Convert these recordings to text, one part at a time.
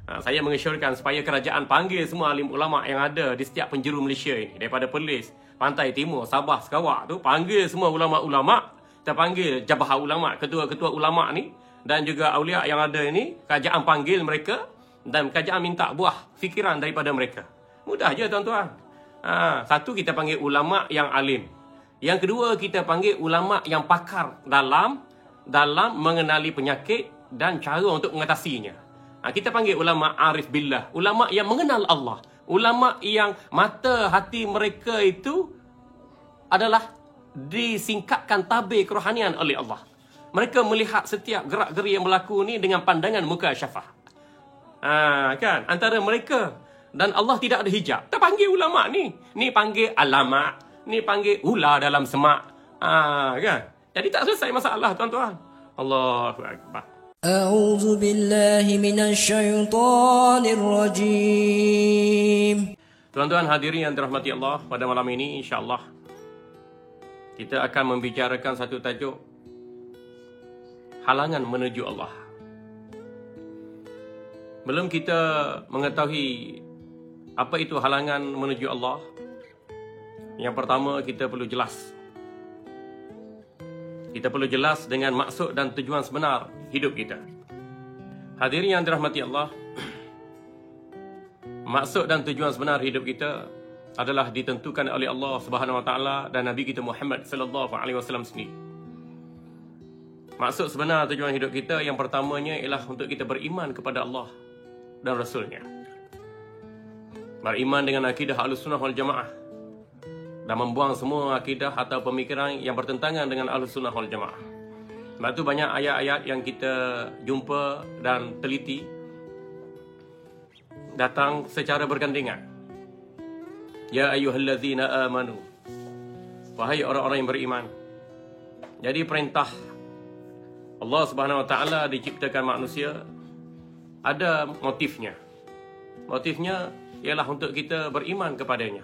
Saya mengesyorkan supaya kerajaan panggil semua alim ulama yang ada di setiap penjuru Malaysia ini, daripada Perlis, Pantai Timur, Sabah, Sarawak tu, panggil semua ulama-ulama. Kita panggil Jabah Ulama, ketua-ketua ulama ni, dan juga aulia yang ada ini, kerajaan panggil mereka dan kerajaan minta buah fikiran daripada mereka. Mudah je tuan-tuan. Satu, kita panggil ulama yang alim. Yang kedua, kita panggil ulama yang pakar dalam mengenali penyakit dan cara untuk mengatasinya. Kita panggil ulama arif billah, ulama yang mengenal Allah, ulama yang mata hati mereka itu adalah disingkapkan tabir kerohanian oleh Allah. Mereka melihat setiap gerak-geri yang berlaku ni dengan pandangan mukasyafah. Kan? Antara mereka dan Allah tidak ada hijab. Kita panggil ulama ni. Ni panggil alamak. Ni panggil ular dalam semak. Kan? Jadi tak selesai masalah, tuan-tuan. Allahu Akbar. A'udzu billahi minasyaitonir rajim. Tuan-tuan hadirin yang dirahmati Allah, pada malam ini insya-Allah kita akan membicarakan satu tajuk, halangan menuju Allah. Belum kita mengetahui apa itu halangan menuju Allah, yang pertama kita perlu jelas. Kita perlu jelas dengan maksud dan tujuan sebenar hidup kita. Hadirin yang dirahmati Allah, maksud dan tujuan sebenar hidup kita adalah ditentukan oleh Allah Subhanahu Wa Taala dan Nabi kita Muhammad Sallallahu Alaihi Wasallam sendiri. Maksud sebenar tujuan hidup kita yang pertamanya ialah untuk kita beriman kepada Allah dan Rasulnya. Beriman dengan akidah Ahlussunnah wal Jamaah dan membuang semua akidah atau pemikiran yang bertentangan dengan Ahlussunnah wal Jamaah. Sebab tu banyak ayat-ayat yang kita jumpa dan teliti datang secara bergandengan. Ya ayyuhallazina amanu, wahai orang-orang yang beriman. Jadi perintah Allah Subhanahu Wa Taala diciptakan manusia ada motifnya. Motifnya ialah untuk kita beriman kepadanya.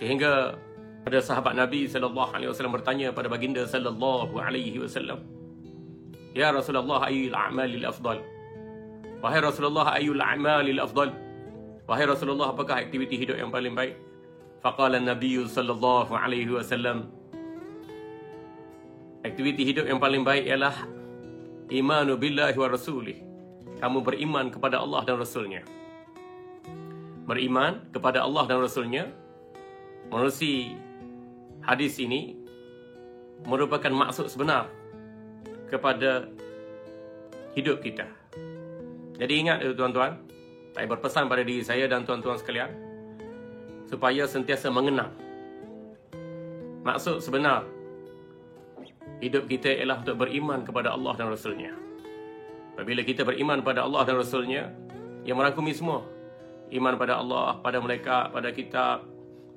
Sehingga ada sahabat Nabi sallallahu alaihi wasallam bertanya pada baginda sallallahu alaihi wasallam, "Ya Rasulullah, ayyul a'malil afdal?" Wahai Rasulullah, ayyul a'malil afdal? Wahai Rasulullah, apakah aktiviti hidup yang paling baik? Faqala an-nabiy sallallahu alaihi wasallam, aktiviti hidup yang paling baik ialah imanu billahi wa rasulih. Kamu beriman kepada Allah dan Rasulnya. Beriman kepada Allah dan Rasulnya. Menerusi hadis ini merupakan maksud sebenar kepada hidup kita. Jadi ingat tuan-tuan, saya berpesan pada diri saya dan tuan-tuan sekalian supaya sentiasa mengenal maksud sebenar hidup kita ialah untuk beriman kepada Allah dan Rasulnya. Apabila kita beriman pada Allah dan Rasulnya, yang merangkumi semua, iman pada Allah, pada malaikat, pada kitab,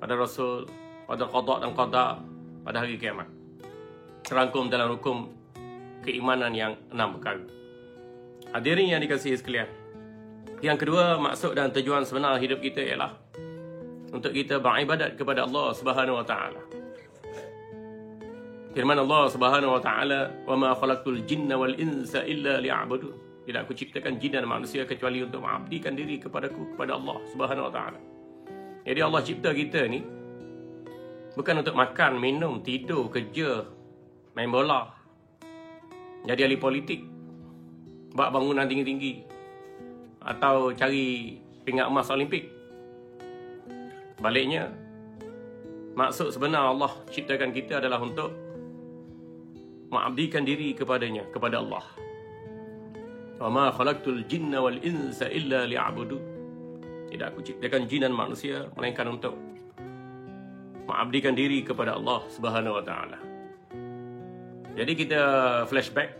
pada Rasul, pada qada dan qada, pada hari kiamat. Terangkum dalam hukum keimanan yang 6 perkara. Hadirin yang dikasihi sekalian, yang kedua, maksud dan tujuan sebenar hidup kita ialah untuk kita beribadat kepada Allah Subhanahu Wa Taala. Firman Allah Subhanahu Wa Taala, "Wa ma khalaqtul jinna wal insa illa liya'budun." Tidak aku ciptakan jin dan manusia kecuali untuk mengabdikan diri kepadaku, kepada Allah Subhanahu Wa Taala. Jadi Allah cipta kita ni bukan untuk makan, minum, tidur, kerja, main bola, jadi ahli politik, buat bangunan tinggi-tinggi, atau cari pingat emas Olimpik. Baliknya, maksud sebenar Allah ciptakan kita adalah untuk mengabdikan diri kepadanya, kepada Allah. Wa ma khalaqtul jinna wal insa illa liya'budun. Tidak aku ciptakan jin dan manusia melainkan untuk mengabdikan diri kepada Allah Subhanahu Wa Taala. Jadi kita flashback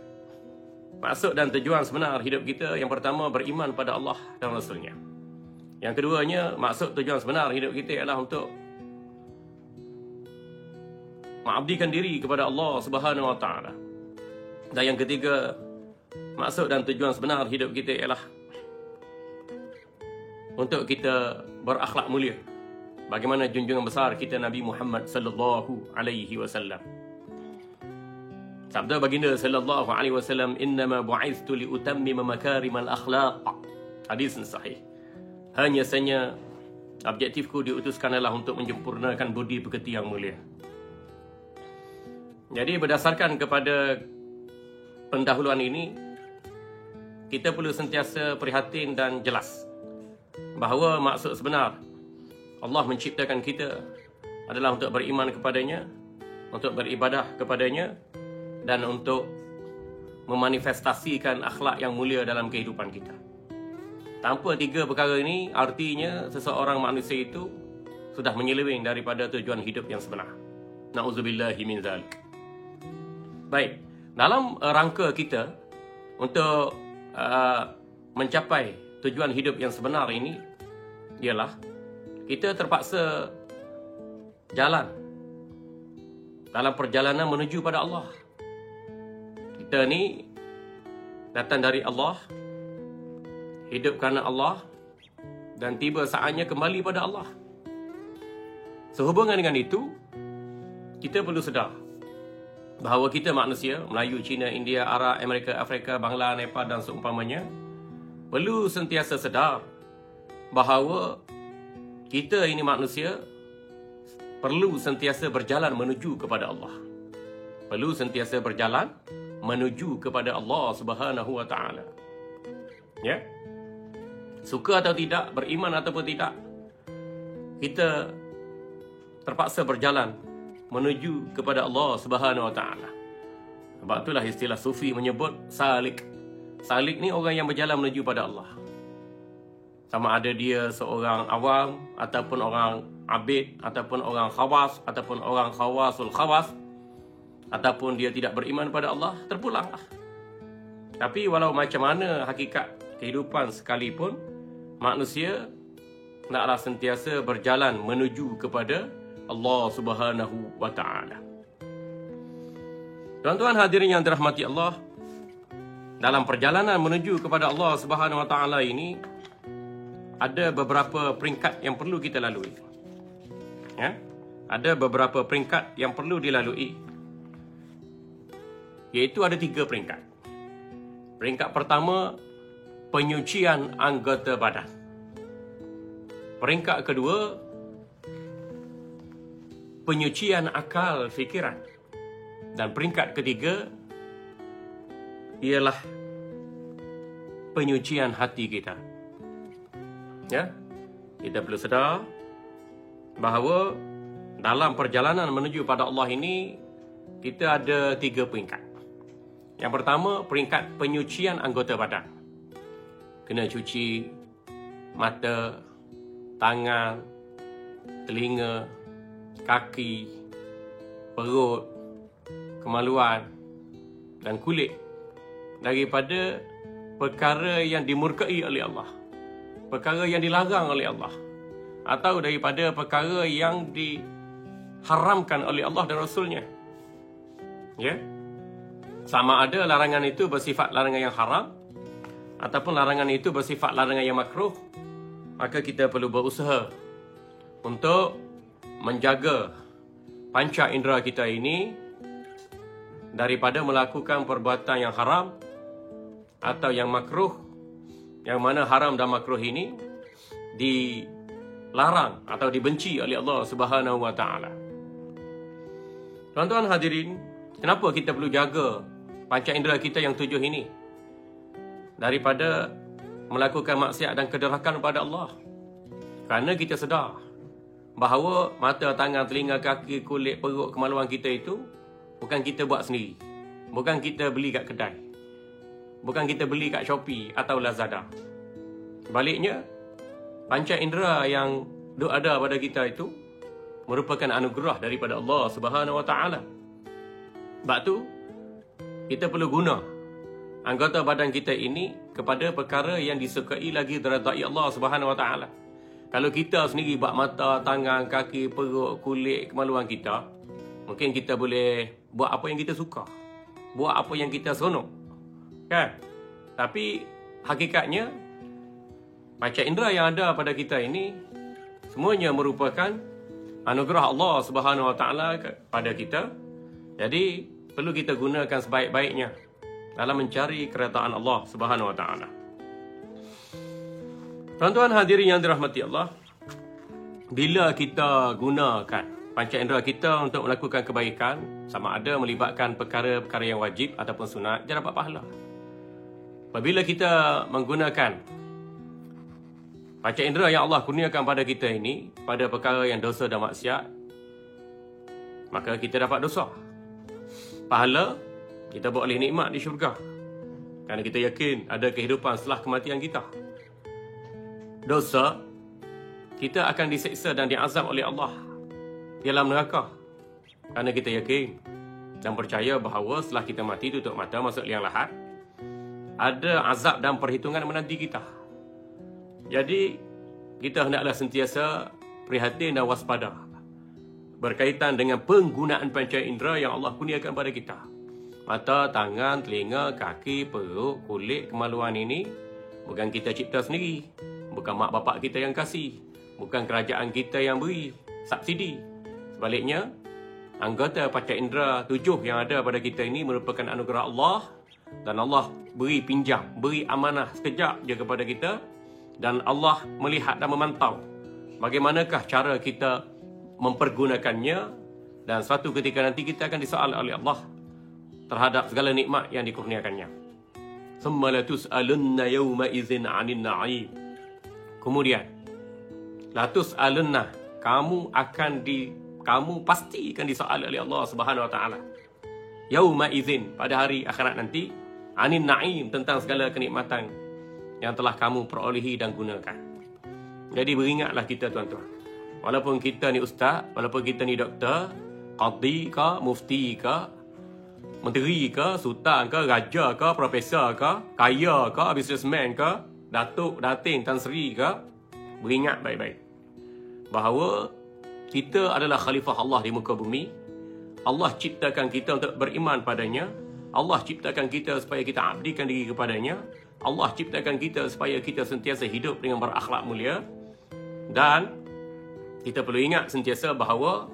maksud dan tujuan sebenar hidup kita. Yang pertama, beriman pada Allah dan Rasulnya. Yang keduanya, maksud tujuan sebenar hidup kita ialah untuk mengabdikan diri kepada Allah Subhanahu Wa Taala. Dan yang ketiga, maksud dan tujuan sebenar hidup kita ialah untuk kita berakhlak mulia, bagaimana junjungan besar kita Nabi Muhammad sallallahu alaihi wasallam. Sabda baginda sallallahu alaihi wasallam, "Innama bu'ithtu li utammima makarimal akhlaq." Hadis sahih. Hanya saja objektifku diutuskan adalah untuk menyempurnakan budi pekerti yang mulia. Jadi berdasarkan kepada pendahuluan ini, kita perlu sentiasa prihatin dan jelas bahawa maksud sebenar Allah menciptakan kita adalah untuk beriman kepadanya, untuk beribadah kepadanya, dan untuk memanifestasikan akhlak yang mulia dalam kehidupan kita. Tanpa tiga perkara ini, artinya seseorang manusia itu sudah menyeleweng daripada tujuan hidup yang sebenar. Na'udzubillahi min zalik. Baik, dalam rangka kita untuk mencapai tujuan hidup yang sebenar ini, ialah kita terpaksa jalan dalam perjalanan menuju pada Allah. Kita ni datang dari Allah, hidup kerana Allah, dan tiba saatnya kembali pada Allah. Sehubungan dengan itu, kita perlu sedar bahawa kita manusia, Melayu, Cina, India, Arab, Amerika, Afrika, Bangla, Nepal dan seumpamanya, perlu sentiasa sedar bahawa kita ini manusia perlu sentiasa berjalan menuju kepada Allah. Perlu sentiasa berjalan menuju kepada Allah Subhanahu wa taala. Ya? Suka atau tidak, beriman ataupun tidak, kita terpaksa berjalan menuju kepada Allah Subhanahu wa taala. Sebab itulah istilah sufi menyebut salik. Salik ni orang yang berjalan menuju pada Allah. Sama ada dia seorang awam, ataupun orang abid, ataupun orang khawas, ataupun orang khawasul khawas, ataupun dia tidak beriman pada Allah, terpulanglah. Tapi walau macam mana hakikat kehidupan sekalipun, manusia naklah sentiasa berjalan menuju kepada Allah Subhanahu wa taala. Tuan-tuan hadirin yang dirahmati Allah, dalam perjalanan menuju kepada Allah Subhanahu wa taala ini, ada beberapa peringkat yang perlu kita lalui. Ya? Ada beberapa peringkat yang perlu dilalui. Iaitu ada 3 peringkat. Peringkat pertama, penyucian anggota badan. Peringkat kedua, penyucian akal fikiran. Dan peringkat ketiga ialah penyucian hati kita. Ya, kita perlu sedar bahawa dalam perjalanan menuju pada Allah ini, kita ada 3 peringkat. Yang pertama, peringkat penyucian anggota badan. Kena cuci mata, tangan, telinga, kaki, perut, kemaluan dan kulit daripada perkara yang dimurkai oleh Allah, perkara yang dilarang oleh Allah, atau daripada perkara yang diharamkan oleh Allah dan Rasulnya. Ya? Sama ada larangan itu bersifat larangan yang haram, ataupun larangan itu bersifat larangan yang makruh, maka kita perlu berusaha untuk menjaga panca indera kita ini daripada melakukan perbuatan yang haram atau yang makruh, yang mana haram dan makruh ini dilarang atau dibenci oleh Allah Subhanahu wa taala. Tuan-tuan hadirin, kenapa kita perlu jaga panca indera kita yang 7 ini daripada melakukan maksiat dan kedurhakaan kepada Allah? Kerana kita sedar bahawa mata, tangan, telinga, kaki, kulit, perut, kemaluan kita itu bukan kita buat sendiri. Bukan kita beli kat kedai. Bukan kita beli kat Shopee atau Lazada. Sebaliknya, panca indera yang ada pada kita itu merupakan anugerah daripada Allah Subhanahu wa taala. Sebab tu kita perlu guna anggota badan kita ini kepada perkara yang disukai lagi diredai Allah Subhanahu wa taala. Kalau kita sendiri buat mata, tangan, kaki, perut, kulit, kemaluan kita, mungkin kita boleh buat apa yang kita suka, buat apa yang kita seronok, kan? Tapi hakikatnya panca indera yang ada pada kita ini semuanya merupakan anugerah Allah Subhanahu wa taala pada kita. Jadi perlu kita gunakan sebaik-baiknya dalam mencari keredaan Allah Subhanahu wa taala. Tuan-tuan hadirin yang dirahmati Allah, bila kita gunakan panca indera kita untuk melakukan kebaikan, sama ada melibatkan perkara-perkara yang wajib ataupun sunat, dia dapat pahala. Apabila kita menggunakan panca indera yang Allah kurniakan pada kita ini pada perkara yang dosa dan maksiat, maka kita dapat dosa. Pahala, kita boleh nikmat di syurga. Kerana kita yakin ada kehidupan setelah kematian kita. Dosa, kita akan diseksa dan diazab oleh Allah di dalam neraka. Kerana kita yakin dan percaya bahawa setelah kita mati tutup mata masuk liang lahat, ada azab dan perhitungan menanti kita. Jadi kita hendaklah sentiasa prihatin dan waspada berkaitan dengan penggunaan panca indera yang Allah kurniakan pada kita. Mata, tangan, telinga, kaki, perut, kulit, kemaluan ini bukan kita cipta sendiri. Bukan mak bapak kita yang kasih. Bukan kerajaan kita yang beri subsidi. Sebaliknya, anggota panca indera 7 yang ada pada kita ini merupakan anugerah Allah. Dan Allah beri pinjam, beri amanah sekejap je kepada kita. Dan Allah melihat dan memantau bagaimanakah cara kita mempergunakannya. Dan suatu ketika nanti kita akan disoal oleh Allah terhadap segala nikmat yang dikurniakannya. Summa latus'alunna yawma idzin 'anil na'im. Kemudian, latus'alunna, kamu pasti akan disoal oleh Allah Subhanahu wa taala. Yauma idzin, pada hari akhirat nanti, 'anil na'im, tentang segala kenikmatan yang telah kamu perolehi dan gunakan. Jadi beringatlah kita tuan-tuan. Walaupun kita ni ustaz, walaupun kita ni doktor, qadi ke, mufti ke, menteri ke, sultan ke, raja ke, profesor ke, kaya ke, businessman ke, datuk, datin, tan sri ke, beringat baik-baik bahawa kita adalah khalifah Allah di muka bumi. Allah ciptakan kita untuk beriman padanya. Allah ciptakan kita supaya kita abdikan diri kepadanya. Allah ciptakan kita supaya kita sentiasa hidup dengan berakhlak mulia. Dan kita perlu ingat sentiasa bahawa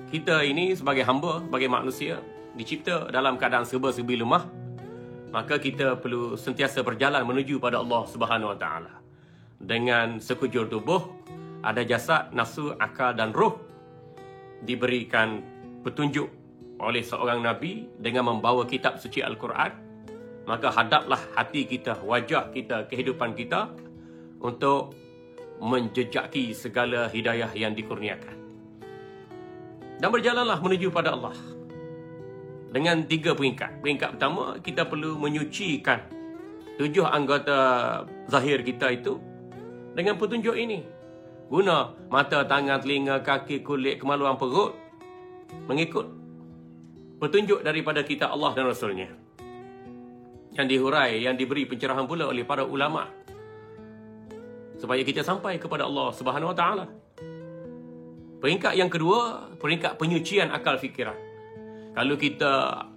kita ini sebagai hamba, sebagai manusia, dicipta dalam keadaan serba-serbi lemah. Maka kita perlu sentiasa berjalan menuju pada Allah Subhanahu wa taala. Dengan sekujur tubuh, ada jasad, nafsu, akal dan roh, diberikan petunjuk oleh seorang Nabi dengan membawa kitab suci Al-Quran. Maka hadaplah hati kita, wajah kita, kehidupan kita untuk menjejaki segala hidayah yang dikurniakan. Dan berjalanlah menuju pada Allah dengan 3 peringkat. Peringkat pertama, kita perlu menyucikan 7 anggota zahir kita itu dengan petunjuk ini. Guna mata, tangan, telinga, kaki, kulit, kemaluan perut mengikut petunjuk daripada kitab Allah dan Rasulnya. Yang dihurai, yang diberi pencerahan pula oleh para ulama. Supaya kita sampai kepada Allah Subhanahu wa taala. Peringkat yang kedua, peringkat penyucian akal fikiran. Kalau kita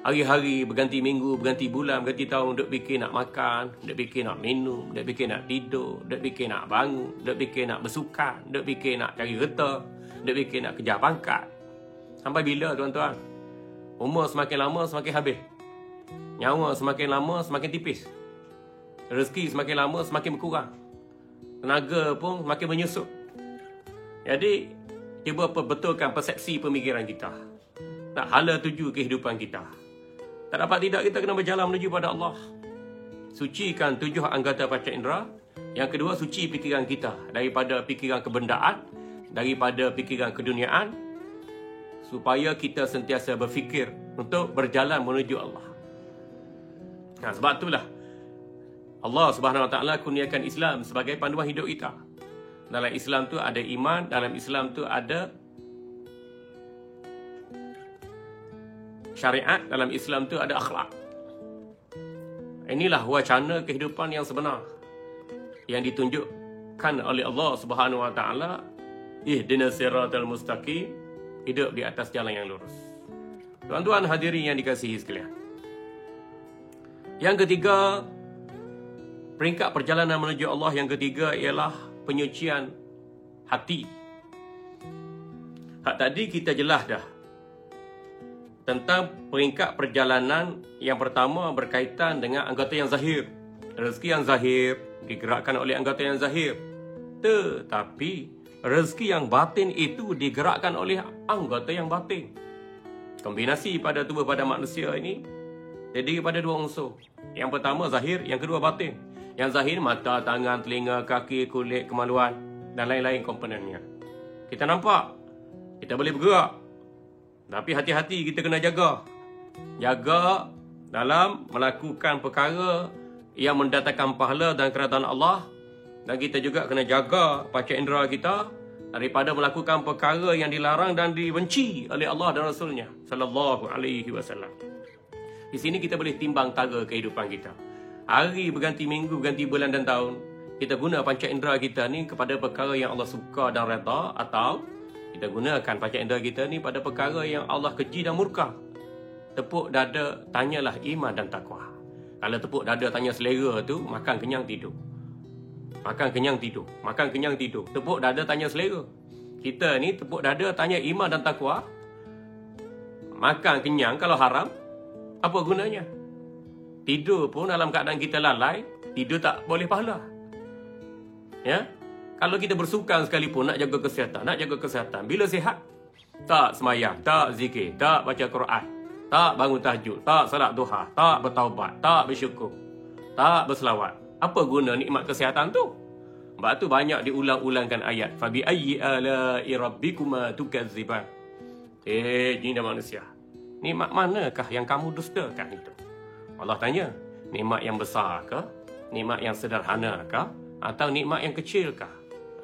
hari-hari berganti minggu, berganti bulan, berganti tahun duk fikir nak makan, duk fikir nak minum, duk fikir nak tidur, duk fikir nak bangun, duk fikir nak bersukan, duk fikir nak cari reta, duk fikir nak kejar pangkat. Sampai bila tuan-tuan? Umur semakin lama semakin habis. Nyawa semakin lama semakin tipis. Rezeki semakin lama semakin berkurang. Tenaga pun semakin menyusut. Jadi, cuba perbetulkan persepsi pemikiran kita. Tak hala tuju kehidupan kita. Tak dapat tidak kita kena berjalan menuju pada Allah. Sucikan 7 anggota panca indera. Yang kedua, suci fikiran kita daripada fikiran kebendaan, daripada fikiran keduniaan, supaya kita sentiasa berfikir untuk berjalan menuju Allah. Nah, sebab itulah Allah Subhanahu wa taala kurniakan Islam sebagai panduan hidup kita. Dalam Islam tu ada iman, dalam Islam tu ada syariat, dalam Islam tu ada akhlak. Inilah wacana kehidupan yang sebenar yang ditunjukkan oleh Allah Subhanahu wa taala. Ihdinas siratal mustaqim, hidup di atas jalan yang lurus. Tuan-tuan hadirin yang dikasihi sekalian. Yang ketiga, peringkat perjalanan menuju Allah yang ketiga ialah penyucian hati. Hak tadi kita jelas dah tentang peringkat perjalanan yang pertama berkaitan dengan anggota yang zahir. Rezeki yang zahir, digerakkan oleh anggota yang zahir. Tetapi rezeki yang batin itu digerakkan oleh anggota yang batin. Kombinasi pada tubuh pada manusia ini jadi pada dua unsur. Yang pertama zahir, yang kedua batin. Yang zahir mata, tangan, telinga, kaki, kulit, kemaluan dan lain-lain komponennya. Kita nampak, kita boleh bergerak. Tapi hati-hati, kita kena jaga. Jaga dalam melakukan perkara yang mendatangkan pahala dan kerajaan Allah. Dan kita juga kena jaga panca indera kita daripada melakukan perkara yang dilarang dan dibenci oleh Allah dan Rasulnya sallallahu alaihi wasallam. Di sini kita boleh timbang tara kehidupan kita. Hari berganti minggu, ganti bulan dan tahun, kita guna panca indera kita ni kepada perkara yang Allah suka dan redha, atau kita gunakan panca indera kita ni pada perkara yang Allah keji dan murka. Tepuk dada, tanyalah iman dan takwa. Kalau tepuk dada tanya selera tu, makan kenyang tidur. Makan kenyang tidur. Makan kenyang tidur. Tepuk dada tanya selera. Kita ni tepuk dada tanya iman dan takwa. Makan kenyang kalau haram, apa gunanya? Tidur pun dalam keadaan kita lalai, tidur tak boleh pahala. Ya? Kalau kita bersukan sekalipun nak jaga kesihatan. Bila sihat, tak semayang, tak zikir, tak baca Quran, tak bangun tahajud, tak salat duha, tak bertaubat, tak bersyukur, tak berselawat. Apa guna nikmat kesihatan tu? Sebab tu banyak diulang-ulangkan ayat. Fabi ayyi ala'i rabbikuma tukadziban. Jin dan manusia, nikmat manakah yang kamu dustakan itu? Allah tanya, nikmat yang besar ke? Nikmat yang sederhana ke? Atau nikmat yang kecil ke?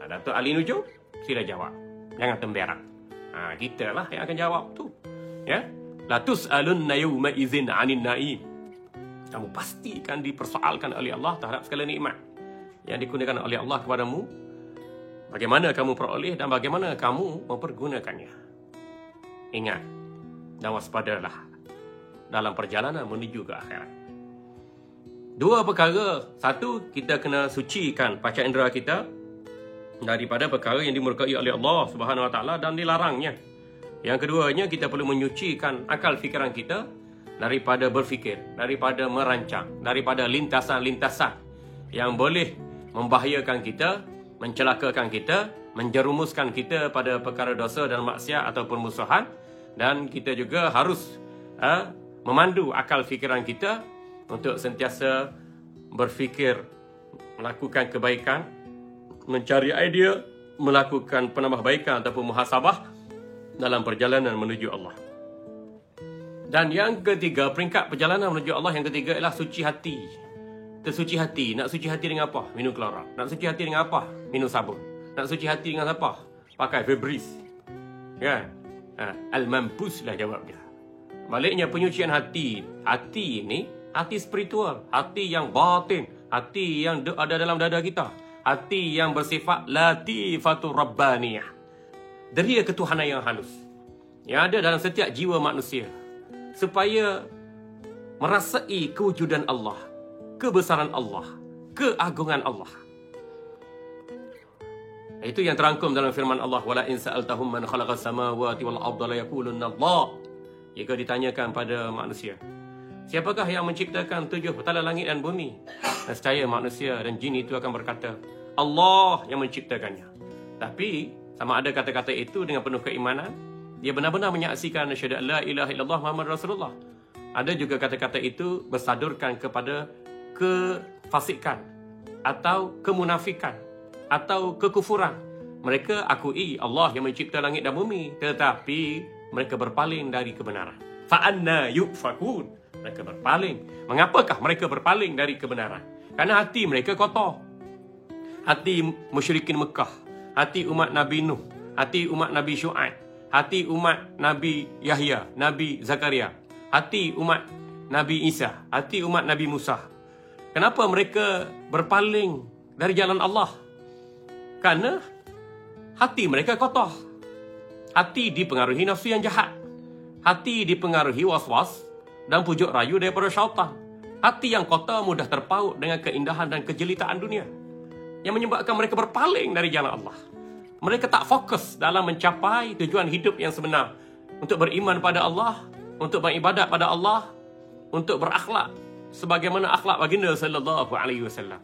Datuk Ali Nujum, sila jawab. Jangan temberang. Kita lah yang akan jawab tu. Ya? La tus'alunna yawma idzin 'anil na'im. Kamu pastikan dipersoalkan oleh Allah terhadap segala nikmat yang dikurniakan oleh Allah kepadamu. Bagaimana kamu peroleh dan bagaimana kamu mempergunakannya. Ingat dan waspadalah dalam perjalanan menuju ke akhirat. Dua perkara. Satu, kita kena sucikan panca indera kita daripada perkara yang dimurkai oleh Allah Subhanahu Wa Taala dan dilarangnya. Yang keduanya, kita perlu menyucikan akal fikiran kita daripada berfikir, daripada merancang, daripada lintasan-lintasan yang boleh membahayakan kita, mencelakakan kita, menjerumuskan kita pada perkara dosa dan maksiat atau permusuhan. Dan kita juga harus memandu akal fikiran kita untuk sentiasa berfikir, melakukan kebaikan, mencari idea, melakukan penambahbaikan ataupun muhasabah dalam perjalanan menuju Allah. Dan yang ketiga, peringkat perjalanan menuju Allah yang ketiga ialah suci hati. Tersuci hati. Nak suci hati dengan apa? Minum klorak. Nak suci hati dengan apa? Minum sabun. Nak suci hati dengan apa? Pakai Febreze. Kan? Al-Mampus lah jawabnya. Baliknya penyucian hati. Hati ni, hati spiritual. Hati yang batin. Hati yang ada dalam dada kita. Hati yang bersifat latifatul rabbaniyah. Deria ketuhanan yang halus yang ada dalam setiap jiwa manusia, supaya merasai kewujudan Allah, kebesaran Allah, keagungan Allah. Itu yang terangkum dalam firman Allah, wala in sa'altahum man khalaqas samawati wal arda la yaqulunna Allah. Jika ditanyakan pada manusia, siapakah yang menciptakan 7 petala langit dan bumi? Nescaya manusia dan jin itu akan berkata, Allah yang menciptakannya. Tapi sama ada kata-kata itu dengan penuh keimanan, dia benar-benar menyaksikan asyhadu an la ilaha illallah Muhammad Rasulullah. Ada juga kata-kata itu bersadurkan kepada kefasikan atau kemunafikan atau kekufuran. Mereka akui Allah yang mencipta langit dan bumi, tetapi mereka berpaling dari kebenaran. Fa'anna yufakun. Mereka berpaling. Mengapakah mereka berpaling dari kebenaran? Karena hati mereka kotor. Hati musyrikin Mekah, hati umat Nabi Nuh, hati umat Nabi Syuaib, hati umat Nabi Yahya, Nabi Zakaria, hati umat Nabi Isa, hati umat Nabi Musa. Kenapa mereka berpaling dari jalan Allah? Karena hati mereka kotor. Hati dipengaruhi nafsu yang jahat. Hati dipengaruhi was-was dan pujuk rayu daripada syaitan. Hati yang kotor mudah terpaut dengan keindahan dan kejelitaan dunia, yang menyebabkan mereka berpaling dari jalan Allah. Mereka tak fokus dalam mencapai tujuan hidup yang sebenar, untuk beriman pada Allah, untuk beribadat pada Allah, untuk berakhlak sebagaimana akhlak baginda sallallahu alaihi wasallam.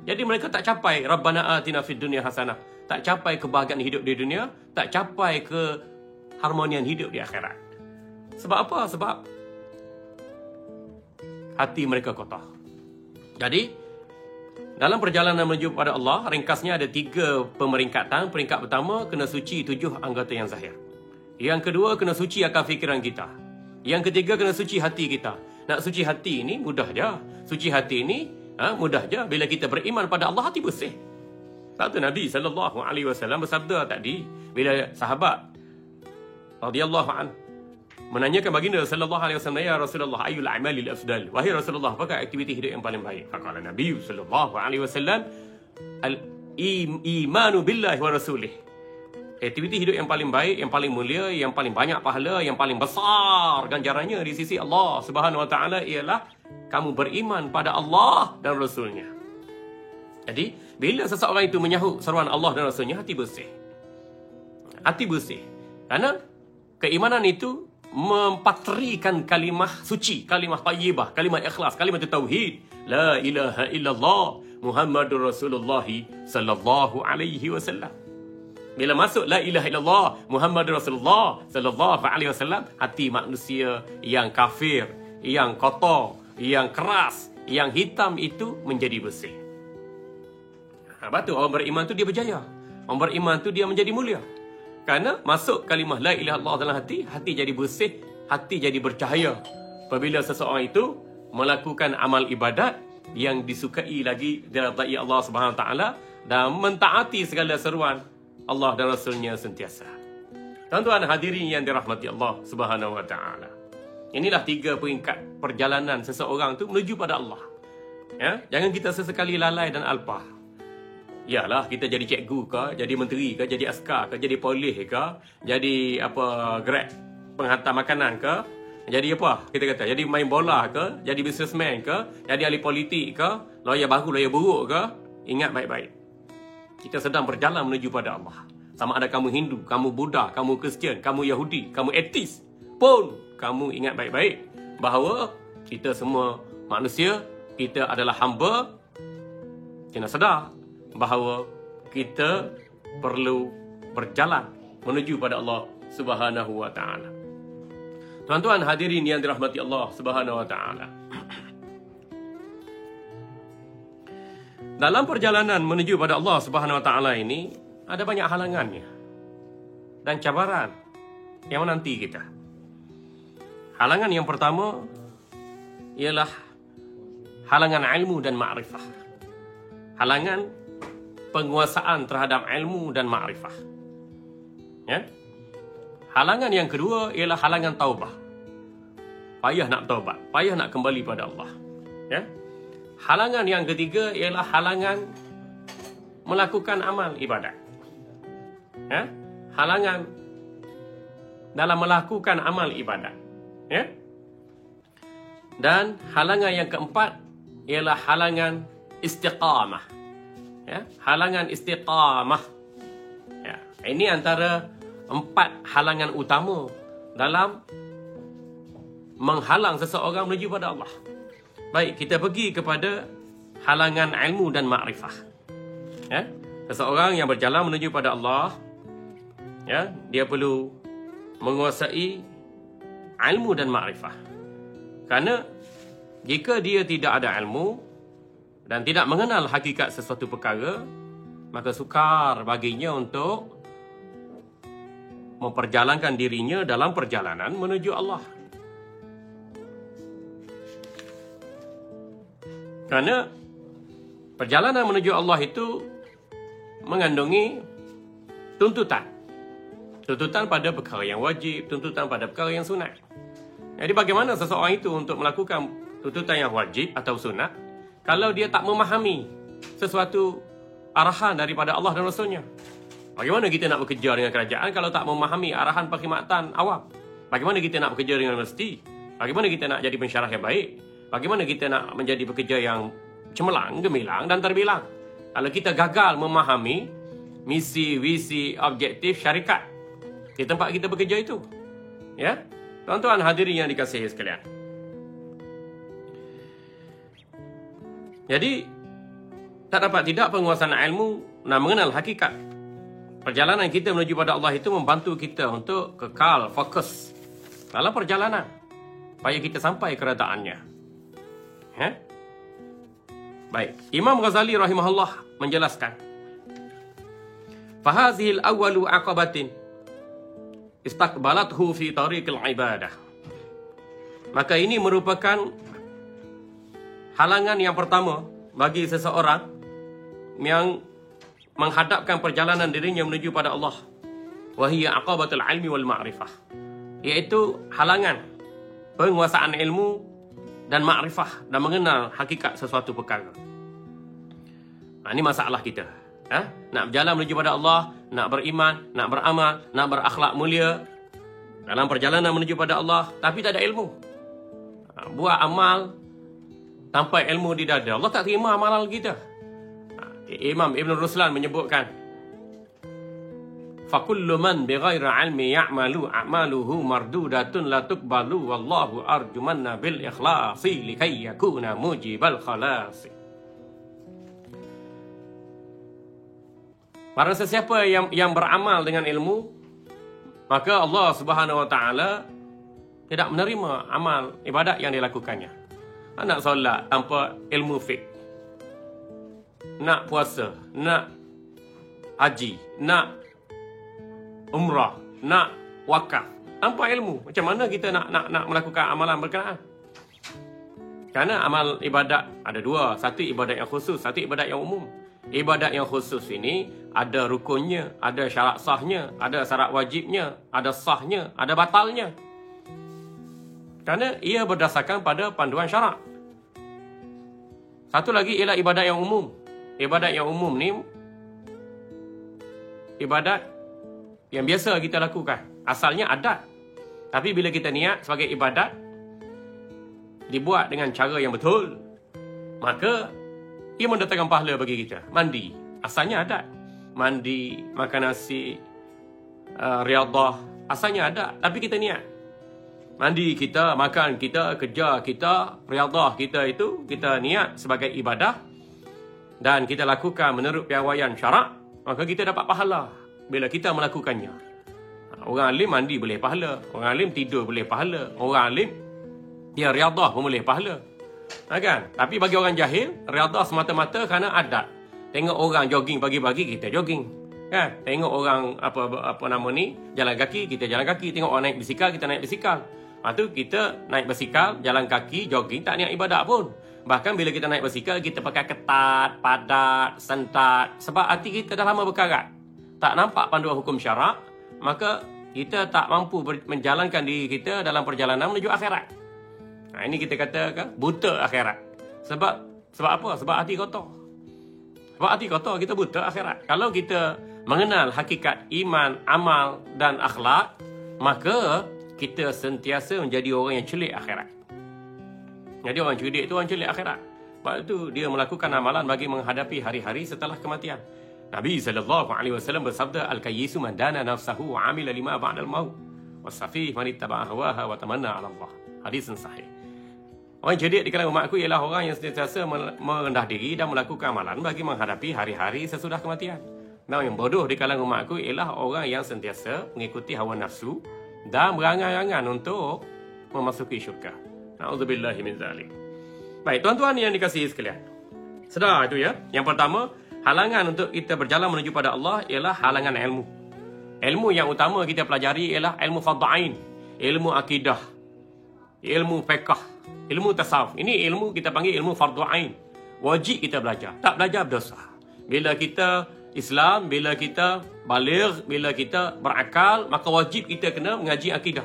Jadi mereka tak capai Rabbana atina fid dunya hasanah. Tak capai kebahagiaan hidup di dunia, tak capai keharmonian hidup di akhirat. Sebab apa? Sebab hati mereka kotor. Jadi, dalam perjalanan menuju kepada Allah, ringkasnya ada 3 pemeringkatan. Peringkat pertama, kena suci 7 anggota yang zahir. Yang kedua, kena suci akal fikiran kita. Yang ketiga, kena suci hati kita. Nak suci hati ini mudah je. Suci hati ini mudah je. Bila kita beriman pada Allah, hati bersih. Satu Nabi SAW bersabda tadi, bila sahabat radhiyallahu anhu menanyakan baginda sallallahu alaihi wasallam, ya Rasulullah, ayyul a'malil afdal? Wahai Rasulullah, apakah aktiviti hidup yang paling baik? Faqala Nabi sallallahu alaihi wasallam, al-imanu billahi wa rasulih. Aktiviti hidup yang paling baik, yang paling mulia, yang paling banyak pahala, yang paling besar ganjarannya di sisi Allah Subhanahu wa taala ialah kamu beriman pada Allah dan Rasulnya. Jadi, bila seseorang itu menyahut seruan Allah dan Rasulnya, hati bersih. Hati bersih. Karena keimanan itu mempatrikan kalimah suci, kalimah tayyibah, kalimah ikhlas, kalimah tauhid. La ilaha illallah Muhammadur Rasulullah sallallahu alaihi wasallam. Bila masuk la ilaha illallah Muhammadur Rasulullah sallallahu alaihi wasallam, hati manusia yang kafir, yang kotor, yang keras, yang hitam itu menjadi bersih. Betul, orang beriman tu dia berjaya. Orang beriman tu dia menjadi mulia. Kerana masuk kalimah la ilaha illallah dalam hati, hati jadi bersih, hati jadi bercahaya. Apabila seseorang itu melakukan amal ibadat yang disukai lagi diridai Allah Subhanahu Wa Taala dan mentaati segala seruan Allah dan Rasulnya sentiasa. Tuan-tuan hadirin yang dirahmati Allah Subhanahu Wa Taala. Inilah 3 peringkat perjalanan seseorang tu menuju pada Allah. Ya, jangan kita sesekali lalai dan alpah. Yalah, kita jadi cikgu ke, jadi menteri ke, jadi askar ke, jadi polis ke, jadi grad penghantar makanan ke, jadi apa? Kita kata jadi main bola ke, jadi businessman ke, jadi ahli politik ke, lawyer baru, lawyer buruk ke, ingat baik-baik. Kita sedang berjalan menuju pada Allah. Sama ada kamu Hindu, kamu Buddha, kamu Kristian, kamu Yahudi, kamu etis pun, kamu ingat baik-baik bahawa kita semua manusia, kita adalah hamba. Kena sedar bahawa kita perlu berjalan menuju pada Allah Subhanahu wa taala. Tuan-tuan hadirin yang dirahmati Allah Subhanahu wa taala. Dalam perjalanan menuju pada Allah Subhanahu wa taala ini ada banyak halangannya dan cabaran yang menanti kita. Halangan yang pertama ialah halangan ilmu dan ma'rifah. Halangan penguasaan terhadap ilmu dan ma'rifah. Ya? Halangan yang kedua ialah halangan taubah. Payah nak taubat, payah nak kembali pada Allah. Ya? Halangan yang ketiga ialah halangan melakukan amal ibadat. Ya? Halangan dalam melakukan amal ibadat. Ya? Dan halangan yang keempat ialah halangan istiqamah. Ya, halangan istiqamah. Ya, ini antara 4 halangan utama dalam menghalang seseorang menuju pada Allah. Baik, kita pergi kepada halangan ilmu dan ma'rifah. Ya, seseorang yang berjalan menuju pada Allah, ya, dia perlu menguasai ilmu dan ma'rifah. Kerana jika dia tidak ada ilmu dan tidak mengenal hakikat sesuatu perkara, maka sukar baginya untuk memperjalankan dirinya dalam perjalanan menuju Allah. Kerana perjalanan menuju Allah itu mengandungi tuntutan. Tuntutan pada perkara yang wajib, tuntutan pada perkara yang sunat. Jadi bagaimana seseorang itu untuk melakukan tuntutan yang wajib atau sunat kalau dia tak memahami sesuatu arahan daripada Allah dan Rasulnya? Bagaimana kita nak bekerja dengan kerajaan kalau tak memahami arahan perkhidmatan awam? Bagaimana kita nak bekerja dengan universiti? Bagaimana kita nak jadi pensyarah yang baik? Bagaimana kita nak menjadi pekerja yang cemerlang, gemilang dan terbilang? Kalau kita gagal memahami misi, visi, objektif syarikat di tempat kita bekerja itu. Ya? Tuan-tuan hadirin yang dikasihi sekalian. Jadi, Tak dapat tidak penguasaan ilmu dan mengenal hakikat. Perjalanan kita menuju pada Allah itu membantu kita untuk kekal, fokus dalam perjalanan supaya kita sampai keretaannya. Baik, Imam Ghazali rahimahullah menjelaskan, fahazihil awwalu aqabatin istaqbalathu fi tariqil ibadah. Maka ini merupakan halangan yang pertama bagi seseorang yang menghadapkan perjalanan dirinya menuju pada Allah. Wahiyya aqabatul ilmi wal ma'rifah. Iaitu halangan penguasaan ilmu dan ma'rifah dan mengenal hakikat sesuatu perkara. Ini masalah kita. Nak berjalan menuju pada Allah, nak beriman, nak beramal, nak berakhlak mulia dalam perjalanan menuju pada Allah, tapi tak ada ilmu. Buat amal tanpa ilmu di dada, Allah tak terima amalan kita. Imam Ibn Ruslan menyebutkan, فَكُلُّ مَنْ بِغَيْرَ عَلْمِ يَعْمَلُ أَعْمَالُهُ مَرْدُودَةٌ لَا تُقْبَلُ وَاللَّهُ أَرْجُمَنَّ بِالْإِخْلَاصِ لِكَيْ يَكُونَ مُجِيبَ الْخَلَاصِ. Barang sesiapa yang beramal dengan ilmu, maka Allah Subhanahu Wa Taala tidak menerima amal ibadat yang dilakukannya. Nak solat tanpa ilmu fiqh, nak puasa, nak haji, nak umrah, nak wakaf tanpa ilmu, macam mana kita nak melakukan amalan berkenaan? Kerana amal ibadat ada dua, satu ibadat yang khusus, satu ibadat yang umum. Ibadat yang khusus ini ada rukunnya, ada syarat sahnya, ada syarat wajibnya, ada sahnya, ada batalnya. Kerana ia berdasarkan pada panduan syarak. Satu lagi ialah ibadat yang umum. Ibadat yang umum ni ibadat yang biasa kita lakukan. Asalnya adat. Tapi bila kita niat sebagai ibadat, dibuat dengan cara yang betul, maka ia mendatangkan pahala bagi kita. Mandi, asalnya adat. Mandi, makan nasi, riadah, asalnya adat. Tapi kita niat. Mandi kita, makan kita, kerja kita, riadah kita itu, kita niat sebagai ibadah dan kita lakukan menurut piawaian syarak, maka kita dapat pahala bila kita melakukannya. Orang alim mandi boleh pahala, orang alim tidur boleh pahala, orang alim dia riadah pun boleh pahala. Kan? Tapi bagi orang jahil, riadah semata-mata kerana adat. Tengok orang jogging pagi-pagi, kita jogging. Kan? Tengok orang apa nama ni, jalan kaki, kita jalan kaki. Tengok orang naik basikal, kita naik basikal. Lepas tu kita naik basikal, jalan kaki, jogging, tak niat ibadat pun. Bahkan bila kita naik basikal, kita pakai ketat, padat, sentat. Sebab hati kita dah lama berkarat. Tak nampak panduan hukum syarak, maka kita tak mampu menjalankan diri kita dalam perjalanan menuju akhirat. Ini kita katakan buta akhirat. Sebab apa? Sebab hati kotor. Sebab hati kotor, kita buta akhirat. Kalau kita mengenal hakikat iman, amal dan akhlak, maka kita sentiasa menjadi orang yang celik akhirat. Jadi orang cerdik itu orang celik akhirat. Sebab itu dia melakukan amalan bagi menghadapi hari-hari setelah kematian. Nabi SAW bersabda, Al-kayyisu man dana nafsahu wa amila lima ba'dal maut. Wasafih man ittaba'a hawaha wa tamanna 'ala Allah. Hadis sahih. Orang cerdik di kalangan umatku ialah orang yang sentiasa merendah diri dan melakukan amalan bagi menghadapi hari-hari sesudah kematian. Nah, yang bodoh di kalangan umatku ialah orang yang sentiasa mengikuti hawa nafsu dan berangan-angan untuk memasuki syurga. Na'udzubillahi min zalik. Baik, tuan-tuan yang dikasihi sekalian. Sedar itu ya. Yang pertama, halangan untuk kita berjalan menuju pada Allah ialah halangan ilmu. Ilmu yang utama kita pelajari ialah ilmu fardhain, ilmu akidah, ilmu fiqh, ilmu tasawuf. Ini ilmu kita panggil ilmu fardhain. Wajib kita belajar. Tak belajar berdosa. Bila kita Islam, bila kita baligh, bila kita berakal, maka wajib kita kena mengaji akidah.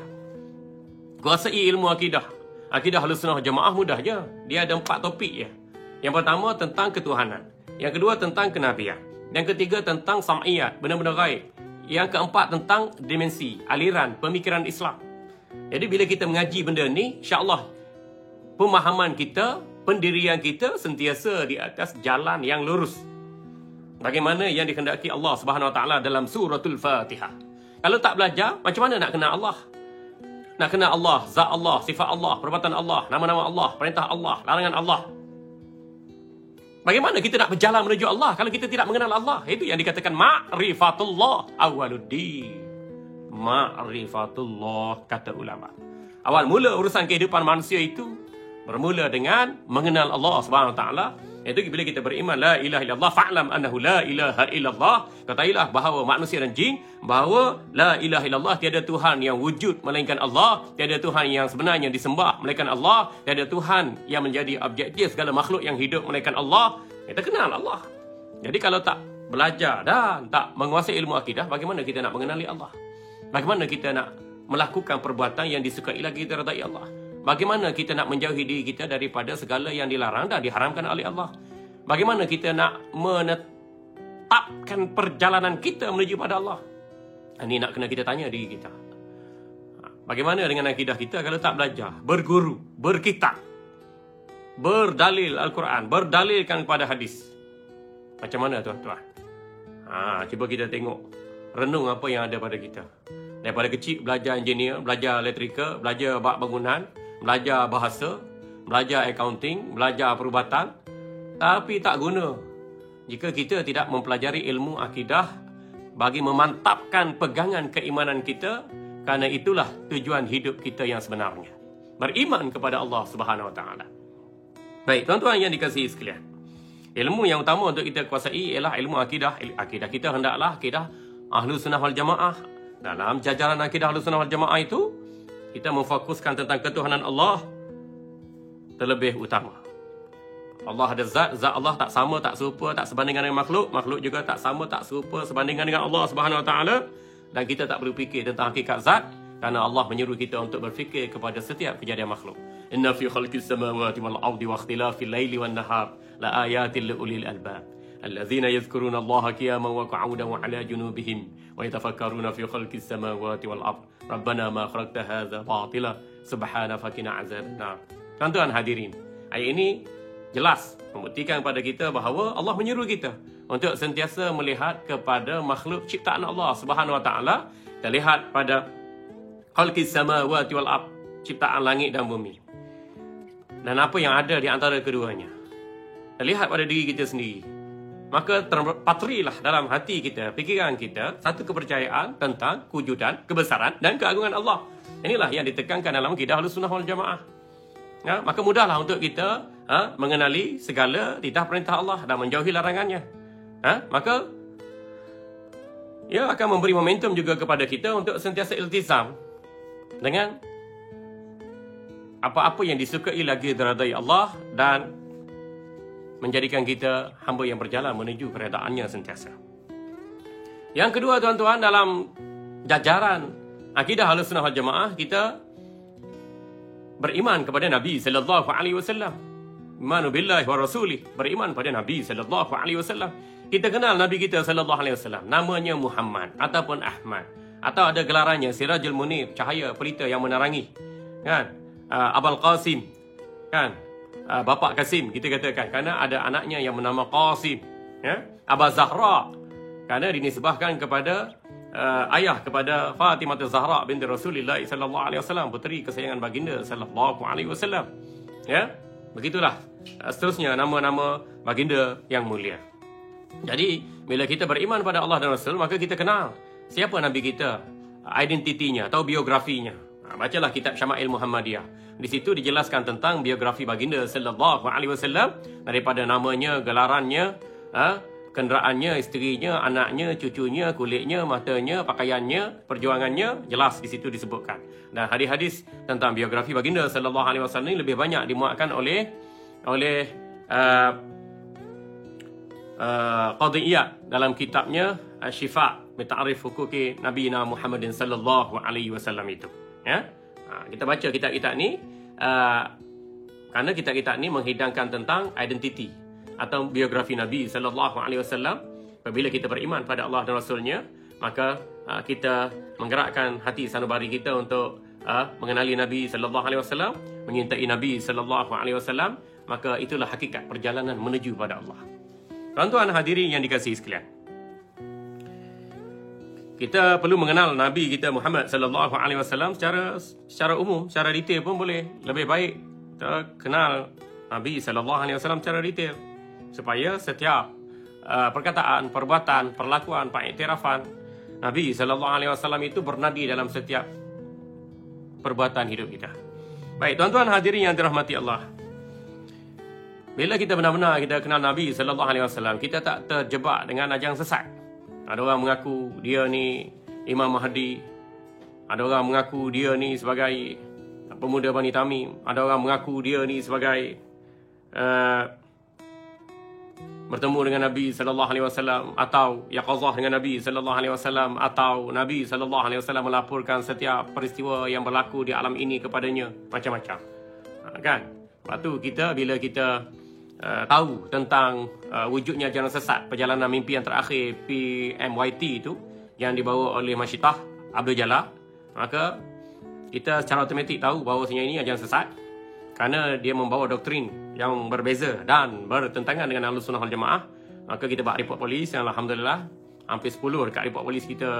Kuasai ilmu akidah. Akidah Ahlussunnah Jamaah mudah je. Dia ada 4 topik je. Yang pertama tentang ketuhanan. Yang kedua tentang kenabian. Yang ketiga tentang sam'iyat, benda-benda gaib. Yang keempat tentang dimensi, aliran, pemikiran Islam. Jadi bila kita mengaji benda ni, insya-Allah pemahaman kita, pendirian kita sentiasa di atas jalan yang lurus. Bagaimana yang dikehendaki Allah Subhanahu Wa Taala dalam suratul Fatihah. Kalau tak belajar, macam mana nak kenal Allah? Nak kenal Allah, zat Allah, sifat Allah, perbuatan Allah, nama-nama Allah, perintah Allah, larangan Allah. Bagaimana kita nak berjalan menuju Allah kalau kita tidak mengenal Allah? Itu yang dikatakan ma'rifatullah awwaluddin. Ma'rifatullah, kata ulama. Awal mula urusan kehidupan manusia itu bermula dengan mengenal Allah Subhanahu Wa Taala. Itu bila kita beriman la ilaha illallah fa'lam annahu la ilaha illallah, katailah bahawa manusia dan jin bahawa la ilaha illallah, tiada Tuhan yang wujud melainkan Allah, tiada Tuhan yang sebenarnya disembah melainkan Allah, tiada Tuhan yang menjadi objektif segala makhluk yang hidup melainkan Allah. Kita kenal Allah. Jadi kalau tak belajar dan tak menguasai ilmu akidah, bagaimana kita nak mengenali Allah? Bagaimana kita nak melakukan perbuatan yang disukai lagi diridai Allah? Bagaimana kita nak menjauhi diri kita daripada segala yang dilarang dan diharamkan oleh Allah? Bagaimana kita nak menetapkan perjalanan kita menuju pada Allah? Ini nak kena kita tanya diri kita. Bagaimana dengan akidah kita kalau tak belajar, berguru, berkitab, berdalil Al-Quran, berdalilkan kepada hadis? Macam mana tuan-tuan? Cuba kita tengok, renung apa yang ada pada kita. Daripada kecil belajar engineer, belajar elektrika, belajar bab bangunan, belajar bahasa, belajar accounting, belajar perubatan, tapi tak guna jika kita tidak mempelajari ilmu akidah bagi memantapkan pegangan keimanan kita, kerana itulah tujuan hidup kita yang sebenarnya, beriman kepada Allah Subhanahu Wa Taala. Baik, tuan-tuan yang dikasihi sekalian, ilmu yang utama untuk kita kuasai ialah ilmu akidah. Akidah kita hendaklah akidah Ahlus Sunnah wal Jamaah. Dalam jajaran akidah Ahlus Sunnah wal Jamaah itu, kita memfokuskan tentang ketuhanan Allah terlebih utama. Allah ada zat Allah tak sama, tak serupa, tak sebandingan dengan makhluk. Makhluk juga tak sama, tak serupa, sebandingan dengan Allah Subhanahu Wa Taala. Dan kita tak perlu fikir tentang hakikat zat, kerana Allah menyuruh kita untuk berfikir kepada setiap kejadian makhluk. Inna fi khalqis samawati wal ardi wa ikhtilafil laili wan nahar la ayatin li ulil albab. الذين يذكرون الله قياما وقعودا وعلى جنوبهم ويتفكرون في خلق السماوات والأرض ربنا ما خلقت هذا باطلا سبحانك فقنا عذاب النار. Tuan-tuan hadirin, ayat ini jelas membuktikan kepada kita bahawa Allah menyuruh kita untuk sentiasa melihat kepada makhluk ciptaan Allah Subhanahu Wa Taala. Kita lihat pada khalqis samawati wal ard, ciptaan langit dan bumi, dan apa yang ada di antara keduanya. Kita lihat pada diri kita sendiri. Maka terpatrilah dalam hati kita, fikiran kita, satu kepercayaan tentang kewujudan, kebesaran dan keagungan Allah. Inilah yang ditekankan dalam akidah Ahlus Sunnah wal Jamaah. Maka mudahlah untuk kita mengenali segala titah perintah Allah dan menjauhi larangannya. Maka ia akan memberi momentum juga kepada kita untuk sentiasa iltizam dengan apa-apa yang disukai lagi diridai Allah dan menjadikan kita hamba yang berjalan menuju keredaannya sentiasa. Yang kedua tuan-tuan, dalam jajaran akidah Ahlus Sunnah wal Jamaah, kita beriman kepada Nabi sallallahu alaihi wasallam. Imanu billahi wa rasulih, beriman pada Nabi sallallahu alaihi wasallam. Kita kenal Nabi kita sallallahu alaihi wasallam, namanya Muhammad ataupun Ahmad, atau ada gelarannya Sirajul Munir, cahaya pelita yang menerangi, kan? Abul Qasim, kan? Bapa Qasim kita katakan, kerana ada anaknya yang bernama Qasim, ya? Aba Zahra, kerana dinisbahkan kepada ayah kepada Fatimah Zahra binti Rasulullah sallallahu alaihi wasallam, puteri kesayangan baginda sallallahu alaihi wasallam, ya? Begitulah seterusnya nama-nama baginda yang mulia. Jadi bila kita beriman pada Allah dan Rasul, maka kita kenal siapa Nabi kita, identitinya atau biografinya. Bacalah kitab Syama'il Muhammadiyah. Di situ dijelaskan tentang biografi baginda sallallahu alaihi wasallam, daripada namanya, gelarannya, kenderaannya, isterinya, anaknya, cucunya, kulitnya, matanya, pakaiannya, perjuangannya, jelas di situ disebutkan. Dan hadis-hadis tentang biografi baginda sallallahu alaihi wasallam ini lebih banyak dimuatkan oleh Qadhi Iyad dalam kitabnya Syifa bi Ta'rif Huquqi Nabiyina Muhammadin sallallahu alaihi wasallam itu, ya. Kita baca kitab-kitab ni kerana kitab-kitab ni menghidangkan tentang identiti atau biografi Nabi sallallahu alaihi wasallam. Apabila kita beriman pada Allah dan Rasulnya, maka kita menggerakkan hati sanubari kita untuk mengenali Nabi sallallahu alaihi wasallam, menyintai Nabi sallallahu alaihi wasallam. Maka itulah hakikat perjalanan menuju pada Allah. Tuan-tuan hadirin yang dikasihi sekalian, kita perlu mengenal Nabi kita Muhammad sallallahu alaihi wasallam secara umum, secara detail pun boleh. Lebih baik kita kenal Nabi sallallahu alaihi wasallam secara detail. supaya setiap perkataan, perbuatan, perlakuan, pengiktirafan Nabi SAW itu bernadi dalam setiap perbuatan hidup kita. Baik, tuan-tuan hadirin yang dirahmati Allah. Bila kita benar-benar kita kenal Nabi SAW, kita tak terjebak dengan ajaran sesat. Ada orang mengaku dia ni Imam Mahdi. Ada orang mengaku dia ni sebagai pemuda Bani Tamim. Ada orang mengaku dia ni sebagai bertemu dengan Nabi SAW, atau yaqazah dengan Nabi SAW, atau Nabi SAW melaporkan setiap peristiwa yang berlaku di alam ini kepadanya, macam-macam. Kan? Lepas tu bila kita tahu tentang wujudnya ajaran sesat perjalanan mimpi yang terakhir PMYT itu yang dibawa oleh Masyitah Abdul Jalal, maka kita secara automatik tahu bahawasanya ini ajaran sesat kerana dia membawa doktrin yang berbeza dan bertentangan dengan Ahlussunnah wal Jamaah. Maka kita buat report polis yang alhamdulillah hampir 10 dekat report polis kita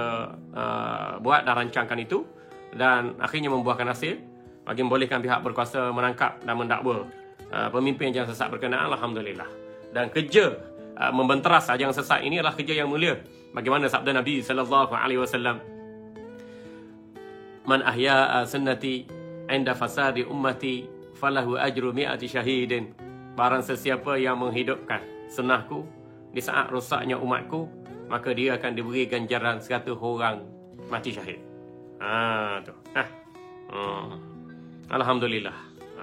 buat dan rancangkan itu, dan akhirnya membuahkan hasil bagi membolehkan pihak berkuasa menangkap dan mendakwa pemimpin ajaran sesat berkenaan, alhamdulillah. Dan kerja membenteras ajaran sesat ini adalah kerja yang mulia. Bagaimana sabda Nabi SAW, man ahya sunnati inda fasadi ummati falahu ajru mi'ati syahidin. Barang sesiapa yang menghidupkan sunnahku di saat rosaknya umatku, maka dia akan diberi ganjaran 100 orang mati syahid. Alhamdulillah.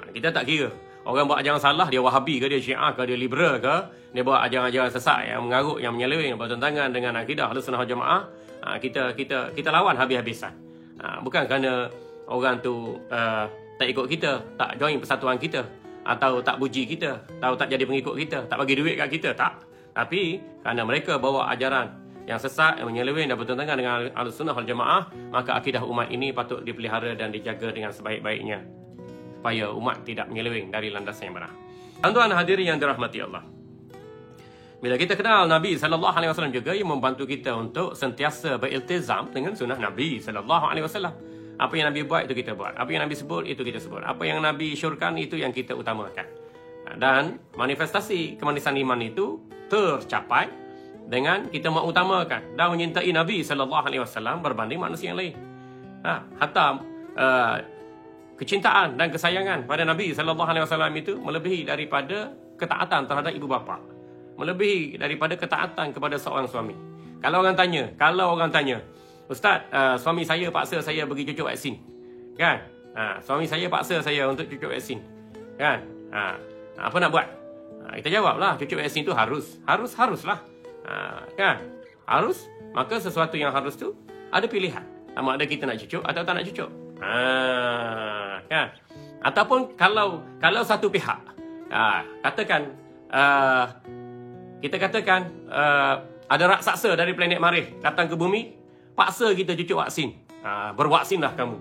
Kita tak kira orang buat ajaran salah, dia Wahabi ke, dia Syiah ke, dia liberal ke, dia buat ajaran-ajaran sesat yang mengarut, yang menyeleweng, bertentangan dengan akidah Ahlussunnah wal Jamaah. Kita lawan habis-habisan. Bukan kerana orang tu tak ikut kita, tak join persatuan kita, atau tak puji kita, atau tak jadi pengikut kita, tak bagi duit kat kita, tak. Tapi kerana mereka bawa ajaran yang sesat, yang menyeleweng dan bertentangan dengan Ahlussunnah wal Jamaah, maka akidah umat ini patut dipelihara dan dijaga dengan sebaik-baiknya supaya umat tidak menyeleweng dari landasan yang benar. Tuan-tuan hadirin yang dirahmati Allah, bila kita kenal Nabi SAW juga, ia membantu kita untuk sentiasa beriltizam dengan sunnah Nabi SAW. Apa yang Nabi buat itu kita buat, apa yang Nabi sebut itu kita sebut, apa yang Nabi syorkan itu yang kita utamakan. Dan manifestasi kemanisan iman itu tercapai dengan kita mengutamakan dan menyintai Nabi SAW berbanding manusia yang lain. Hatta kecintaan dan kesayangan pada Nabi SAW itu melebihi daripada ketaatan terhadap ibu bapa, melebihi daripada ketaatan kepada seorang suami. Kalau orang tanya, Ustaz, suami saya paksa saya pergi cucuk vaksin, kan? Suami saya paksa saya untuk cucuk vaksin, kan? Apa nak buat? Kita jawablah, cucuk vaksin itu haruslah, kan? Harus. Maka sesuatu yang harus tu ada pilihan, sama ada kita nak cucuk atau tak nak cucuk, kan? Ataupun kalau satu pihak katakan kita katakan ada raksasa dari planet Marikh datang ke bumi, paksa kita cucuk vaksin. Bervaksinlah kamu.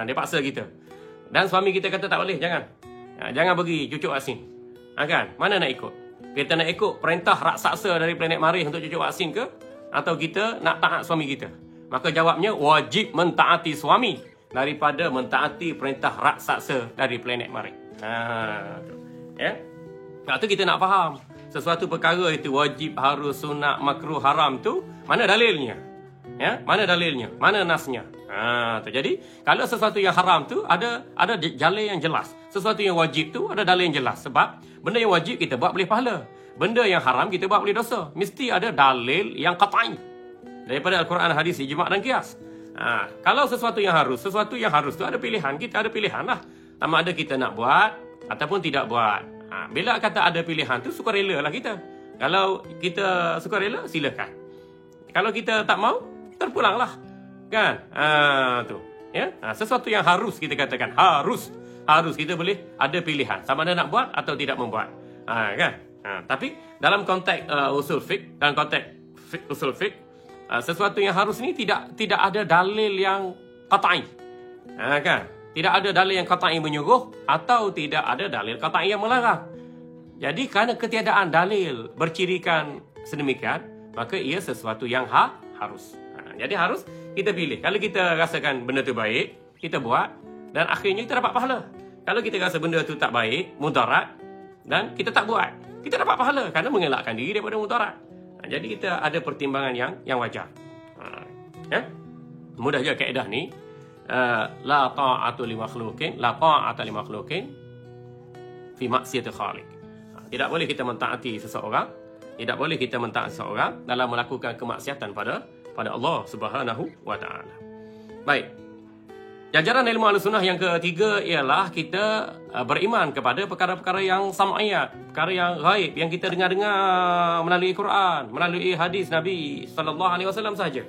Dia paksa kita. Dan suami kita kata tak boleh, jangan. Jangan pergi cucuk vaksin. Kan? Mana nak ikut? Kita nak ikut perintah raksasa dari planet Marikh untuk cucuk vaksin ke? Atau kita nak taat suami kita? Maka jawabnya wajib mentaati suami daripada mentaati perintah raksasa dari planet Marikh. Ya? Waktu kita nak faham sesuatu perkara itu wajib, harus, sunat, makruh, haram tu, mana dalilnya? Ya, mana dalilnya? Mana nasnya? Jadi kalau sesuatu yang haram tu ada dalil yang jelas. Sesuatu yang wajib tu ada dalil yang jelas. Sebab benda yang wajib kita buat boleh pahala. Benda yang haram kita buat boleh dosa. Mesti ada dalil yang qat'i daripada Al-Quran, hadis, ijma' dan qiyas. Kalau sesuatu yang harus tu ada pilihan. Kita ada pilihan lah. Sama ada kita nak buat ataupun tidak buat. Bila kata ada pilihan tu, sukarela lah kita. Kalau kita sukarela, silakan. Kalau kita tak mau, terpulanglah, kan? Tu, ya. Sesuatu yang harus kita katakan harus kita boleh ada pilihan sama ada nak buat atau tidak membuat, kan? Tapi dalam konteks usul fiqh, dalam konteks usul fiqh, sesuatu yang harus ni tidak ada dalil yang qat'i, kan? Tidak ada dalil yang qat'i menyuruh atau tidak ada dalil qat'i yang melarang. Jadi kerana ketiadaan dalil bercirikan sedemikian, maka ia sesuatu yang harus. Jadi harus kita pilih. Kalau kita rasakan benda tu baik, kita buat dan akhirnya kita dapat pahala. Kalau kita rasa benda tu tak baik, mudarat, dan kita tak buat, kita dapat pahala kerana mengelakkan diri daripada mudarat. Jadi kita ada pertimbangan yang wajar. Ya? Mudah je kaedah ni. La ta'atu li makhluqin, la ta'ata li makhluqin fi maksiatil khaliq. Tidak boleh kita mentaati seseorang, tidak boleh kita mentaati seseorang dalam melakukan kemaksiatan pada Allah Subhanahu wa taala. Baik. Jajaran ilmu Ahlussunnah yang ketiga ialah kita beriman kepada perkara-perkara yang sam'iyat, perkara yang ghaib yang kita dengar-dengar melalui Quran, melalui hadis Nabi sallallahu alaihi wasallam saja.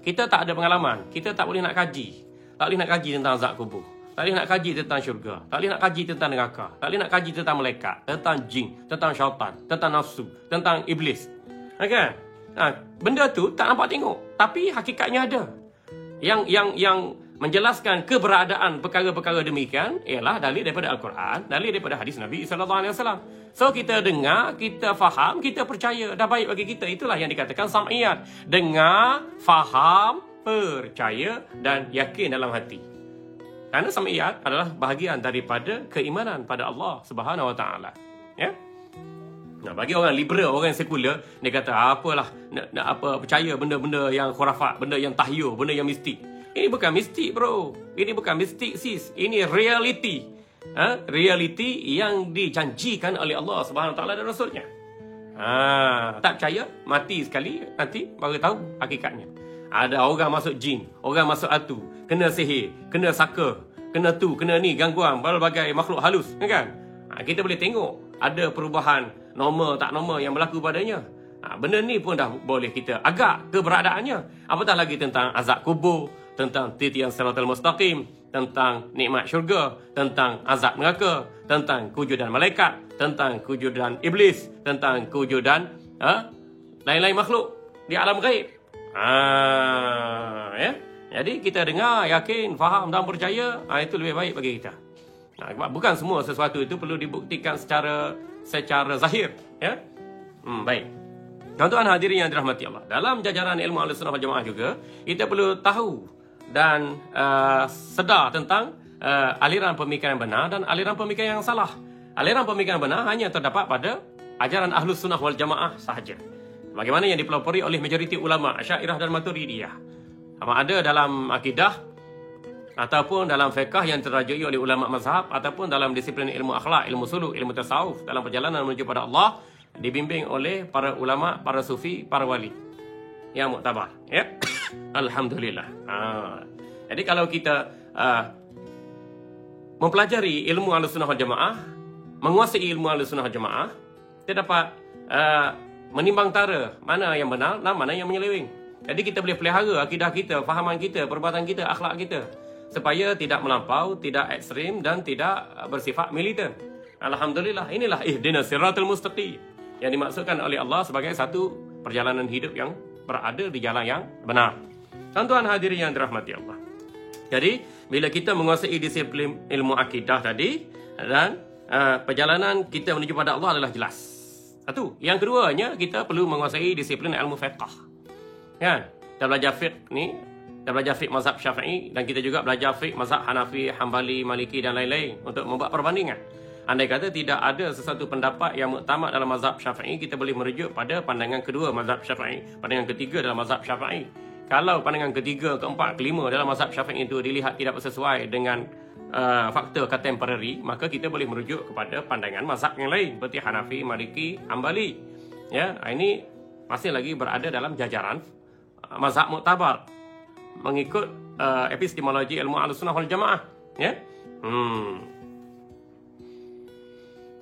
Kita tak ada pengalaman, kita tak boleh nak kaji. Tak boleh nak kaji tentang azab kubur, tak boleh nak kaji tentang syurga, tak boleh nak kaji tentang neraka, tak boleh nak kaji tentang malaikat, tentang jin, tentang syaitan, tentang nafsu, tentang iblis. Kan? Benda tu tak nampak tengok, tapi hakikatnya ada. Yang menjelaskan keberadaan perkara-perkara demikian ialah dalil daripada Al-Quran, dalil daripada hadis Nabi sallallahu alaihi wasallam. So kita dengar, kita faham, kita percaya, dah baik bagi kita. Itulah yang dikatakan sam'iyat. Dengar, faham, percaya dan yakin dalam hati. Kerana sam'iyat adalah bahagian daripada keimanan pada Allah Subhanahu wa taala. Ya? Nah, bagi orang liberal, orang sekular, dia kata apalah nak percaya benda-benda yang khurafat, benda yang tahyul, benda yang mistik. Ini bukan mistik, bro. Ini bukan mistik, sis. Ini reality. Reality yang dijanjikan oleh Allah Subhanahu Wa Taala dan Rasulnya. Tak percaya, mati sekali, nanti baru tahu hakikatnya. Ada orang masuk jin, orang masuk atu, kena sihir, kena saka, kena tu, kena ni, gangguan, berbagai makhluk halus, kan? Kita boleh tengok ada perubahan normal tak normal yang berlaku padanya. Benda ni pun dah boleh kita agak keberadaannya. Apatah lagi tentang azab kubur, tentang titian siratal mustaqim, tentang nikmat syurga, tentang azab neraka, tentang kewujudan malaikat, tentang kewujudan iblis, tentang kewujudan lain-lain makhluk di alam gaib. Ya. Jadi kita dengar, yakin, faham dan percaya, itu lebih baik bagi kita. Bukan semua sesuatu itu perlu dibuktikan secara zahir, ya. Baik. Tuan-tuan hadirin yang dirahmati Allah, dalam jajaran ilmu Ahlussunnah wal Jamaah juga kita perlu tahu dan sedar tentang aliran pemikiran benar dan aliran pemikiran yang salah. Aliran pemikiran benar hanya terdapat pada ajaran Ahlussunnah wal Jamaah sahaja, bagaimana yang dipelopori oleh majoriti ulama Asy'ariyah dan Maturidiyah. Sama ada dalam akidah ataupun dalam fiqh yang terrajui oleh ulama mazhab, ataupun dalam disiplin ilmu akhlak, ilmu suluk, ilmu tasawuf, dalam perjalanan menuju pada Allah, dibimbing oleh para ulama, para sufi, para wali yang muktabar, ya. Alhamdulillah. Jadi kalau kita mempelajari ilmu Ahlussunnah wal Jamaah, menguasai ilmu Ahlussunnah wal Jamaah, kita dapat menimbang tara mana yang benar dan mana yang menyeleweng. Jadi kita boleh pelihara akidah kita, fahaman kita, perbuatan kita, akhlak kita, supaya tidak melampau, tidak ekstrim dan tidak bersifat militan. Alhamdulillah, inilah ihdinas siratal mustaqim yang dimaksudkan oleh Allah sebagai satu perjalanan hidup yang berada di jalan yang benar. Tuan-tuan hadirin yang dirahmati Allah. Jadi, bila kita menguasai disiplin ilmu akidah tadi, dan perjalanan kita menuju pada Allah adalah jelas. Satu. Yang keduanya, kita perlu menguasai disiplin ilmu fiqh. Kan? Kita belajar fiqh ni, kita belajar fiqh mazhab Syafi'i, dan kita juga belajar fiqh mazhab Hanafi, Hambali, Maliki dan lain-lain untuk membuat perbandingan. Andai kata tidak ada sesuatu pendapat yang muktamad dalam mazhab Syafi'i, kita boleh merujuk pada pandangan kedua mazhab Syafi'i, pandangan ketiga dalam mazhab Syafi'i. Kalau pandangan ketiga, keempat, kelima dalam mazhab Syafi'i itu dilihat tidak sesuai dengan faktor contemporary, maka kita boleh merujuk kepada pandangan mazhab yang lain seperti Hanafi, Maliki, Hambali. Ya, ini masih lagi berada dalam jajaran mazhab muktabar mengikut epistemologi ilmu Ahlussunnah wal Jamaah, ya.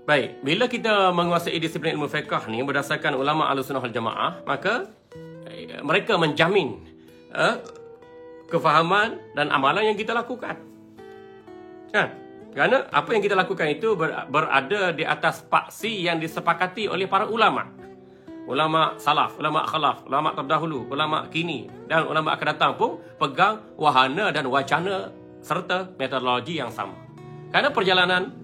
Baik, bila kita menguasai disiplin ilmu fiqh ni berdasarkan ulama Ahlussunnah wal Jamaah, maka mereka menjamin kefahaman dan amalan yang kita lakukan. Kan? Kerana apa yang kita lakukan itu berada di atas paksi yang disepakati oleh para ulama. Ulama salaf, ulama khalaf, ulama terdahulu, ulama kini dan ulama akan datang pun pegang wahana dan wacana serta metodologi yang sama. Kerana perjalanan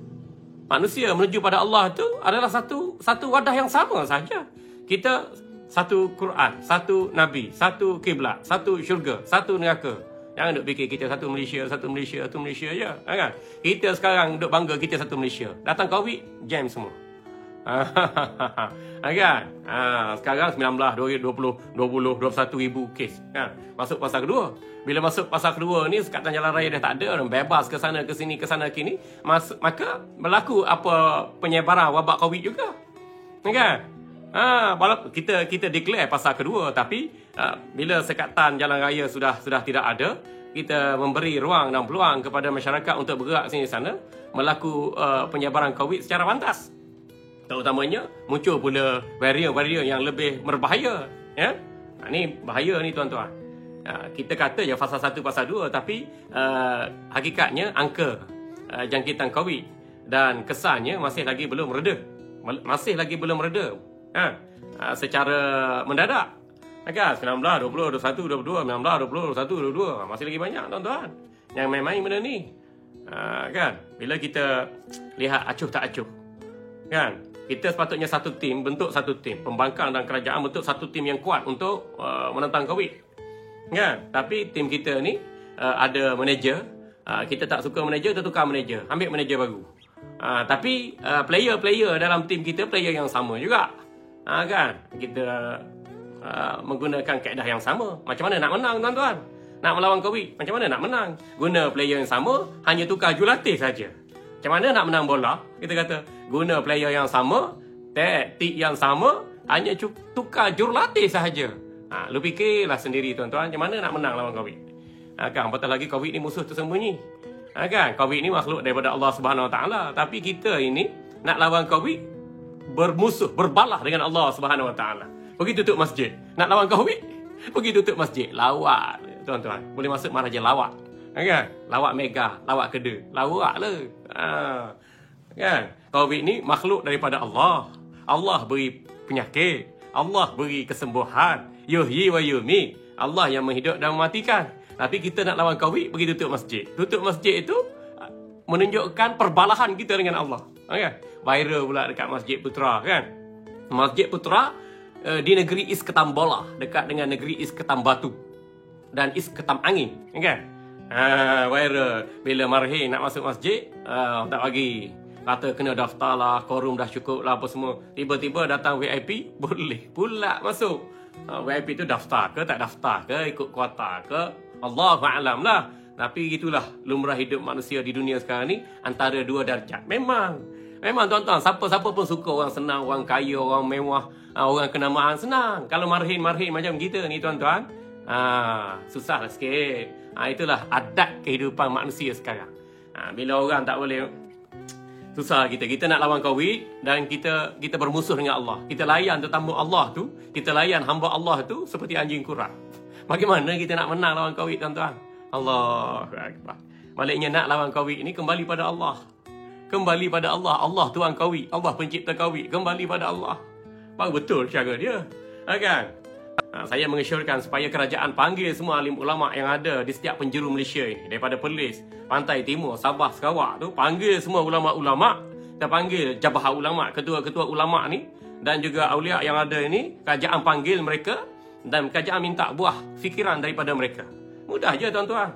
manusia menuju pada Allah itu adalah satu wadah yang sama saja. Kita satu Quran, satu Nabi, satu kiblat, satu syurga, satu neraka. Jangan duk fikir kita satu Malaysia je, kan? Kita sekarang duk bangga kita satu Malaysia. Datang Covid, jam semua. Kan? Sekarang 19, 20, 21 ribu kes. Kan? Masuk fasa kedua. Bila masuk fasa kedua ni, sekatan jalan raya dah tak ada, bebas ke sana ke sini, ke sana kini, maka berlaku apa penyebaran wabak COVID juga. Kan? Walaupun kita declare fasa kedua, tapi bila sekatan jalan raya sudah tidak ada, kita memberi ruang dan peluang kepada masyarakat untuk bergerak sini sana, melaku penyebaran COVID secara pantas. Terutamanya muncul pula varian yang lebih berbahaya. Ya? Ni bahaya ni tuan-tuan. Kita kata je fasa 1, fasa 2, tapi hakikatnya angka jangkitan COVID dan kesannya masih lagi belum reda. Secara mendadak. Kan? 19, 20, 21, 22, 19, 20, 21, 22. Masih lagi banyak tuan-tuan yang main-main benda ni. Kan? Bila kita lihat acuh tak acuh. Kan? Kita sepatutnya bentuk satu tim. Pembangkang dan kerajaan bentuk satu tim yang kuat untuk menentang COVID. Kan? Tapi tim kita ni ada manager. Kita tak suka manager, kita tukar manager. Ambil manager baru. Tapi player-player dalam tim kita, player yang sama juga. Kan? Kita menggunakan kaedah yang sama. Macam mana nak menang tuan-tuan? Nak melawan COVID, macam mana nak menang? Guna player yang sama, hanya tukar jurulatih saja. Macam mana nak menang bola? Kita kata guna player yang sama, taktik yang sama, hanya tukar jurulatih sahaja. Lu fikirlah sendiri tuan-tuan, macam mana nak menang lawan COVID? Kan, apatah lagi COVID ni musuh tersembunyi. Kan, COVID ni makhluk daripada Allah Subhanahu Wa Taala, tapi kita ini nak lawan COVID bermusuh, berbalah dengan Allah Subhanahu Wa Taala. Pergi tutup masjid. Nak lawan COVID? Pergi tutup masjid. Lawak tuan-tuan. Boleh masuk Maharaja lawak. Kan? Lawak mega, lawak keda. Lawak lah. Kan? COVID ni makhluk daripada Allah. Allah beri penyakit. Allah beri kesembuhan. Yuhyi wa yumiit. Allah yang menghidup dan mematikan. Tapi kita nak lawan COVID, pergi tutup masjid. Tutup masjid itu menunjukkan perbalahan kita dengan Allah. Kan? Viral pula dekat Masjid Putra. Kan? Masjid Putra di negeri Isketam Bola. Dekat dengan negeri Isketam Batu. Dan Isketam Angin. Kan? Viral. Bila marhin nak masuk masjid, tak bagi. Kata kena daftar lah, quorum dah cukup lah apa semua. Tiba-tiba datang VIP, boleh pula masuk. VIP tu daftar ke tak daftar ke, ikut kuota ke, Allahu'alam lah. Tapi gitulah lumrah hidup manusia di dunia sekarang ni, antara dua darjat. Memang tuan-tuan, siapa-siapa pun suka orang senang, orang kaya, orang mewah, orang kenamaan, senang. Kalau marhin macam kita ni tuan-tuan, susah lah sikit. Itulah adat kehidupan manusia sekarang. Bila orang tak boleh, susah kita nak lawan COVID dan kita bermusuh dengan Allah. Kita layan tetamu Allah tu, kita layan hamba Allah tu seperti anjing kurang. Bagaimana kita nak menang lawan COVID tuan-tuan? Allahu Akbar. Baliknya nak lawan COVID ni kembali pada Allah. Kembali pada Allah. Allah Tuhan COVID, Allah pencipta COVID. Kembali pada Allah. Baru betul cara dia. Kan? Saya mengesyorkan supaya kerajaan panggil semua alim ulama' yang ada di setiap penjuru Malaysia ini. Daripada Perlis, Pantai Timur, Sabah, Sarawak tu. Panggil semua ulama'-ulama'. Kita panggil jabah ulama', ketua-ketua ulama' ni. Dan juga awliya yang ada ini. Kerajaan panggil mereka. Dan kerajaan minta buah fikiran daripada mereka. Mudah je tuan-tuan.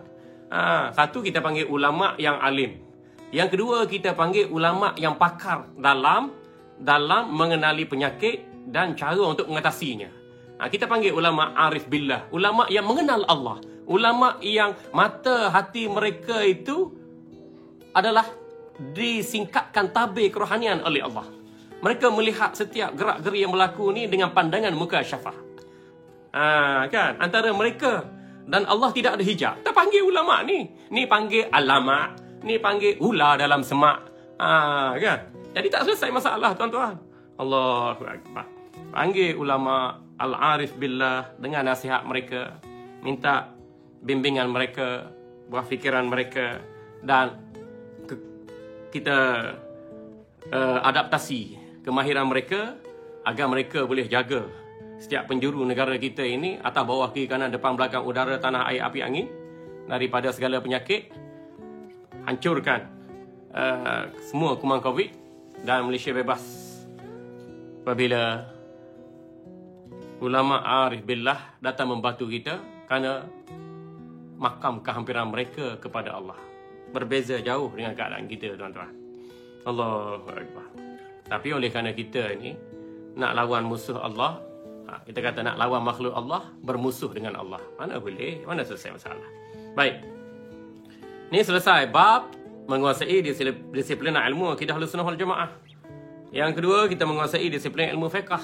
Satu, kita panggil ulama' yang alim. Yang kedua, kita panggil ulama' yang pakar dalam mengenali penyakit dan cara untuk mengatasinya. Kita panggil ulama' arif billah. Ulama' yang mengenal Allah. Ulama' yang mata hati mereka itu adalah disingkapkan tabir kerohanian oleh Allah. Mereka melihat setiap gerak-geri yang berlaku ni dengan pandangan mukasyafah. Kan? Antara mereka dan Allah tidak ada hijab. Kita panggil ulama' ni. Ni panggil alama'. Ni panggil ular dalam semak. Kan? Jadi tak selesai masalah tuan-tuan. Allahu Akbar. Panggil ulama' al-arif billah dengan nasihat mereka. Minta bimbingan mereka, buah fikiran mereka. Dan kita adaptasi kemahiran mereka agar mereka boleh jaga setiap penjuru negara kita ini, atas bawah kiri kanan depan belakang udara tanah air api angin, daripada segala penyakit. Hancurkan semua kuman COVID dan Malaysia bebas apabila ulama' arif billah datang membantu kita, kerana makam kehampiran mereka kepada Allah berbeza jauh dengan keadaan kita tuan-tuan. Allahu Akbar. Tapi oleh kerana kita ni nak lawan musuh Allah, kita kata nak lawan makhluk Allah, bermusuh dengan Allah. Mana boleh, mana selesai masalah. Baik. Ni selesai bab menguasai disiplin ilmu akidah Ahlussunnah wal Jamaah. Yang kedua, kita menguasai disiplin ilmu fiqh.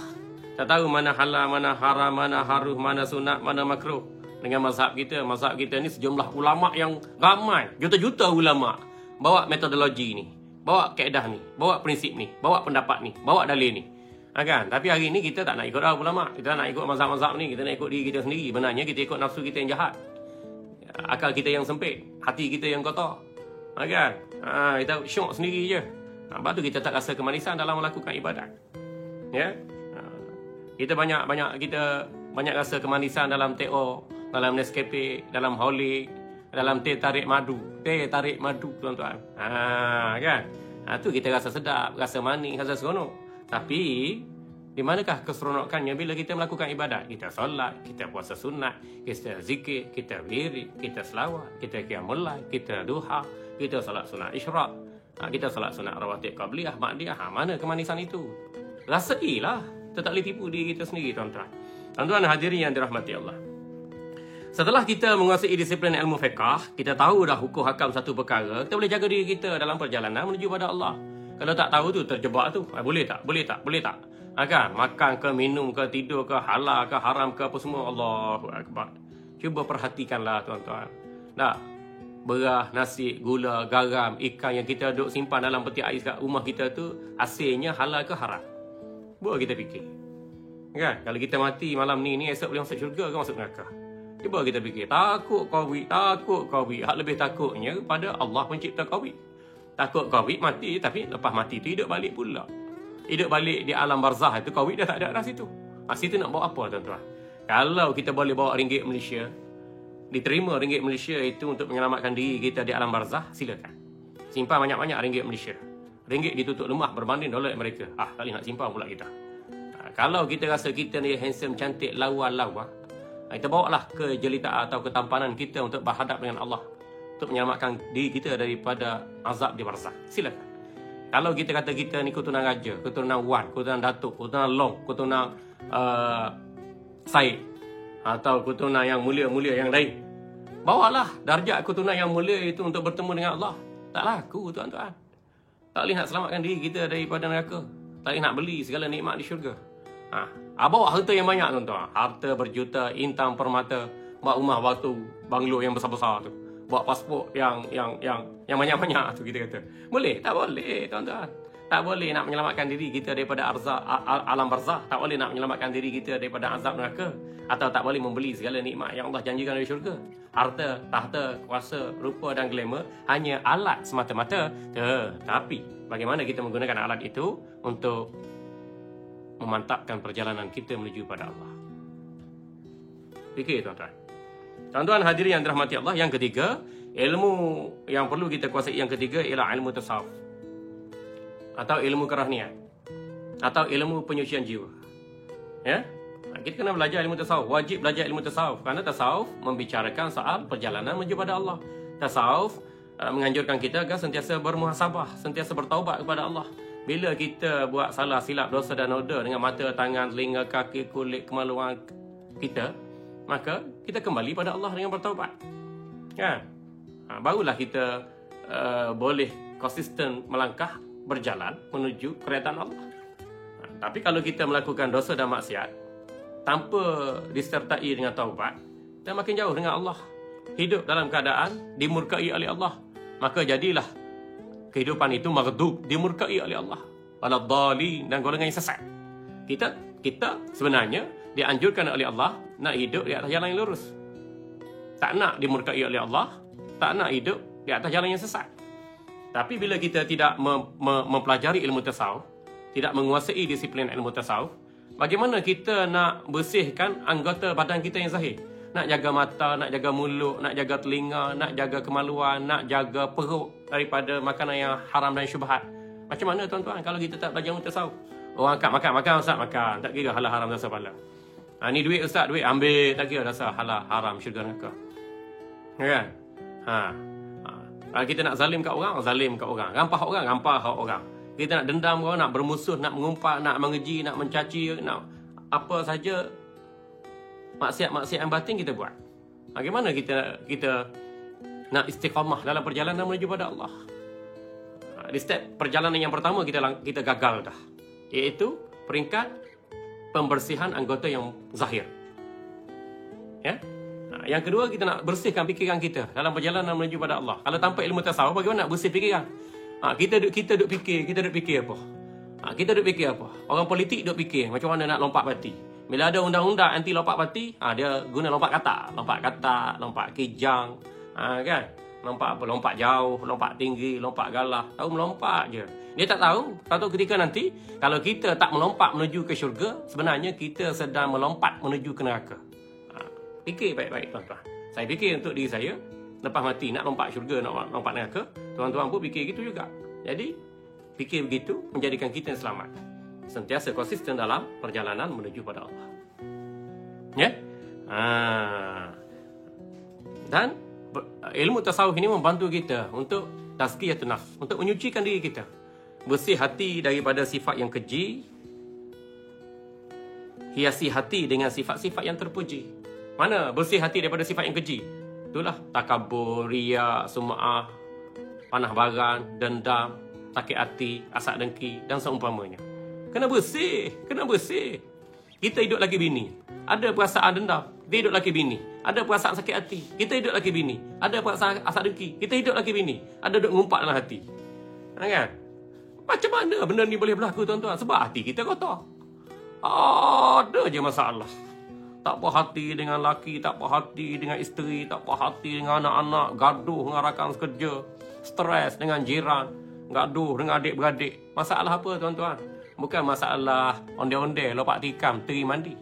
Kita tahu mana halal, mana haram, mana haruh, mana sunat, mana makruh. Dengan mazhab kita ni sejumlah ulama yang ramai, juta-juta ulama bawa metodologi ni, bawa kaedah ni, bawa prinsip ni, bawa pendapat ni, bawa dalil ni. Kan? Tapi hari ni kita tak nak ikut ulama, kita nak ikut mazhab-mazhab ni, kita nak ikut diri kita sendiri. Benarnya kita ikut nafsu kita yang jahat, akal kita yang sempit, hati kita yang kotor. Kan? Kita syok sendiri je. Sebab tu kita tak rasa kemanisan dalam melakukan ibadat. Ya? Kita banyak rasa kemanisan dalam TO, dalam Nescafe, dalam Holik, dalam teh tarik madu, tuan-tuan. Kan? Tu kita rasa sedap, rasa manis, rasa seronok. Tapi di manakah keseronokannya bila kita melakukan ibadat? Kita solat, kita puasa sunat, kita zikir, kita wirid, kita selawat, kita qiyamul lail, kita duha, kita solat sunat isyraq, kita solat sunat rawatib qabliyah, ba'diyah. Mana kemanisan itu? Rasailah. Kita tak boleh tipu diri kita sendiri, tuan-tuan. Tuan-tuan hadirin yang dirahmati Allah. Setelah kita menguasai disiplin ilmu fiqh, kita tahu dah hukum hakam satu perkara, kita boleh jaga diri kita dalam perjalanan menuju pada Allah. Kalau tak tahu tu, terjebak tu. Boleh tak? Kan? Makan ke, minum ke, tidur ke, halal ke, haram ke, apa semua. Allahu Akbar. Cuba perhatikanlah, tuan-tuan. Beras, nasi, gula, garam, ikan yang kita duduk simpan dalam peti ais kat rumah kita tu, hasilnya halal ke haram? Buat kita fikir. Kan? Kalau kita mati malam ni esok boleh masuk syurga ke masuk neraka? Cuba kita fikir. Takut COVID. Hak lebih takutnya pada Allah pencipta COVID. Takut COVID mati, tapi lepas mati tu hidup balik pula. Hidup balik di alam barzah itu, COVID dah tak ada dah situ. Situ nak bawa apa, tuan-tuan? Kalau kita boleh bawa ringgit Malaysia, diterima ringgit Malaysia itu untuk menyelamatkan diri kita di alam barzah, silakan. Simpan banyak-banyak ringgit Malaysia. Ringgit ditutup lemah berbanding dolar Amerika. Tak boleh nak simpan pula kita. Kalau kita rasa kita ni handsome, cantik, lawa, kita bawalah kejelitaan atau ketampanan kita untuk berhadap dengan Allah, untuk menyelamatkan diri kita daripada azab di barzakh. Silakan. Kalau kita kata kita ni keturunan raja, keturunan Wan, keturunan Datuk, keturunan Long, keturunan Said, atau keturunan yang mulia-mulia yang lain, bawalah darjat keturunan yang mulia itu untuk bertemu dengan Allah. Tak laku, tuan-tuan. Tak boleh nak selamatkan diri kita daripada neraka. Tak boleh nak beli segala nikmat di syurga. Bawa harta yang banyak, tuan-tuan. Harta berjuta, intan permata, buat rumah batu, banglo yang besar-besar tu. Buat pasport yang banyak-banyak tu, kita kata. Boleh? Tak boleh, tuan-tuan. Tak boleh nak menyelamatkan diri kita daripada alam barzah. Tak boleh nak menyelamatkan diri kita daripada azab neraka. Atau tak boleh membeli segala nikmat yang Allah janjikan dari syurga. Harta, tahta, kuasa, rupa dan glamour hanya alat semata-mata. Tapi bagaimana kita menggunakan alat itu untuk memantapkan perjalanan kita menuju pada Allah. Fikir, tuan-tuan. Tuan-tuan hadirin yang dirahmati Allah, yang ketiga, ilmu yang perlu kita kuasai yang ketiga ialah ilmu tasawuf, atau ilmu kerahnian, atau ilmu penyucian jiwa. Ya? Kita kena belajar ilmu tasawuf. Wajib belajar ilmu tasawuf, kerana tasawuf membicarakan soal perjalanan menuju pada Allah. Tasawuf menganjurkan kita agar sentiasa bermuhasabah, sentiasa bertaubat kepada Allah. Bila kita buat salah, silap, dosa dan noda dengan mata, tangan, telinga, kaki, kulit, kemaluan kita, maka kita kembali pada Allah dengan bertaubat. Kan? Barulah kita boleh konsisten melangkah, berjalan menuju kerajaan Allah. Tapi kalau kita melakukan dosa dan maksiat tanpa disertai dengan taubat, kita makin jauh dengan Allah. Hidup dalam keadaan dimurkai oleh Allah. Maka jadilah kehidupan itu maghdub, dimurkai oleh Allah. Waladhdallin, dan golongan yang sesat. Kita sebenarnya dianjurkan oleh Allah nak hidup di atas jalan yang lurus. Tak nak dimurkai oleh Allah, tak nak hidup di atas jalan yang sesat. Tapi bila kita tidak mempelajari ilmu tasawuf, tidak menguasai disiplin ilmu tasawuf, bagaimana kita nak bersihkan anggota badan kita yang zahir? Nak jaga mata, nak jaga mulut, nak jaga telinga, nak jaga kemaluan, nak jaga perut daripada makanan yang haram dan syubhat. Macam mana, tuan-tuan, kalau kita tak belajar ilmu tasawuf? Orang angkat makan, Ustaz makan, tak kira halal haram dosa pahala. Ni duit Ustaz, duit ambil, tak kira dosa halal haram syurga neraka. Kan? Kalau kita nak zalim kat orang, zalim kat orang. Rampah orang, rampah orang. Kita nak dendam kau, nak bermusuh, nak mengumpat, nak mengeji, nak mencaci, nak apa saja maksiat-maksiat yang batin kita buat. Bagaimana kita nak istiqamah dalam perjalanan menuju pada Allah? Di step perjalanan yang pertama kita gagal dah, iaitu peringkat pembersihan anggota yang zahir. Ya. Yang kedua, kita nak bersihkan fikiran kita dalam perjalanan menuju pada Allah. Kalau tanpa ilmu tasawuf, bagaimana nak bersih fikiran? Kita duk fikir apa? Kita duk fikir apa? Orang politik duk fikir macam mana nak lompat parti. Bila ada undang-undang anti lompat parti, dia guna lompat kata, lompat kijang, kan? Lompat apa? Lompat jauh, lompat tinggi, lompat galah. Tahu melompat je. Dia tak tahu ketika nanti kalau kita tak melompat menuju ke syurga, sebenarnya kita sedang melompat menuju ke neraka. Fikir baik-baik tuan-tuan. Saya fikir untuk diri saya, lepas mati nak lompat syurga, nak lompat neraka, tuan-tuan pun fikir gitu juga. Jadi fikir begitu menjadikan kita yang selamat, sentiasa konsisten dalam perjalanan menuju pada Allah. Ya. Dan ilmu tasawuf ini membantu kita untuk tazkiyatun nafs, untuk menyucikan diri kita, bersih hati daripada sifat yang keji, hiasi hati dengan sifat-sifat yang terpuji. Mana bersih hati daripada sifat yang keji? Itulah takabur, riya, sum'ah, panah baran, dendam, sakit hati, asak dengki dan seumpamanya. Kena bersih. Kita hidup lagi bini, ada perasaan dendam, kita hidup lagi bini. Ada perasaan sakit hati, kita hidup lagi bini. Ada perasaan asak dengki, kita hidup lagi bini. Ada duk ngumpat dalam hati. Kan? Macam mana benda ni boleh berlaku tuan-tuan? Sebab hati kita kotor. Ada je masalah. Tak puas hati dengan laki, tak puas hati dengan isteri, tak puas hati dengan anak-anak, gaduh dengan rakan sekerja, stres dengan jiran, gaduh dengan adik-beradik. Masalah apa tuan-tuan? Bukan masalah onde-onde, lompat tikam, teri mandi.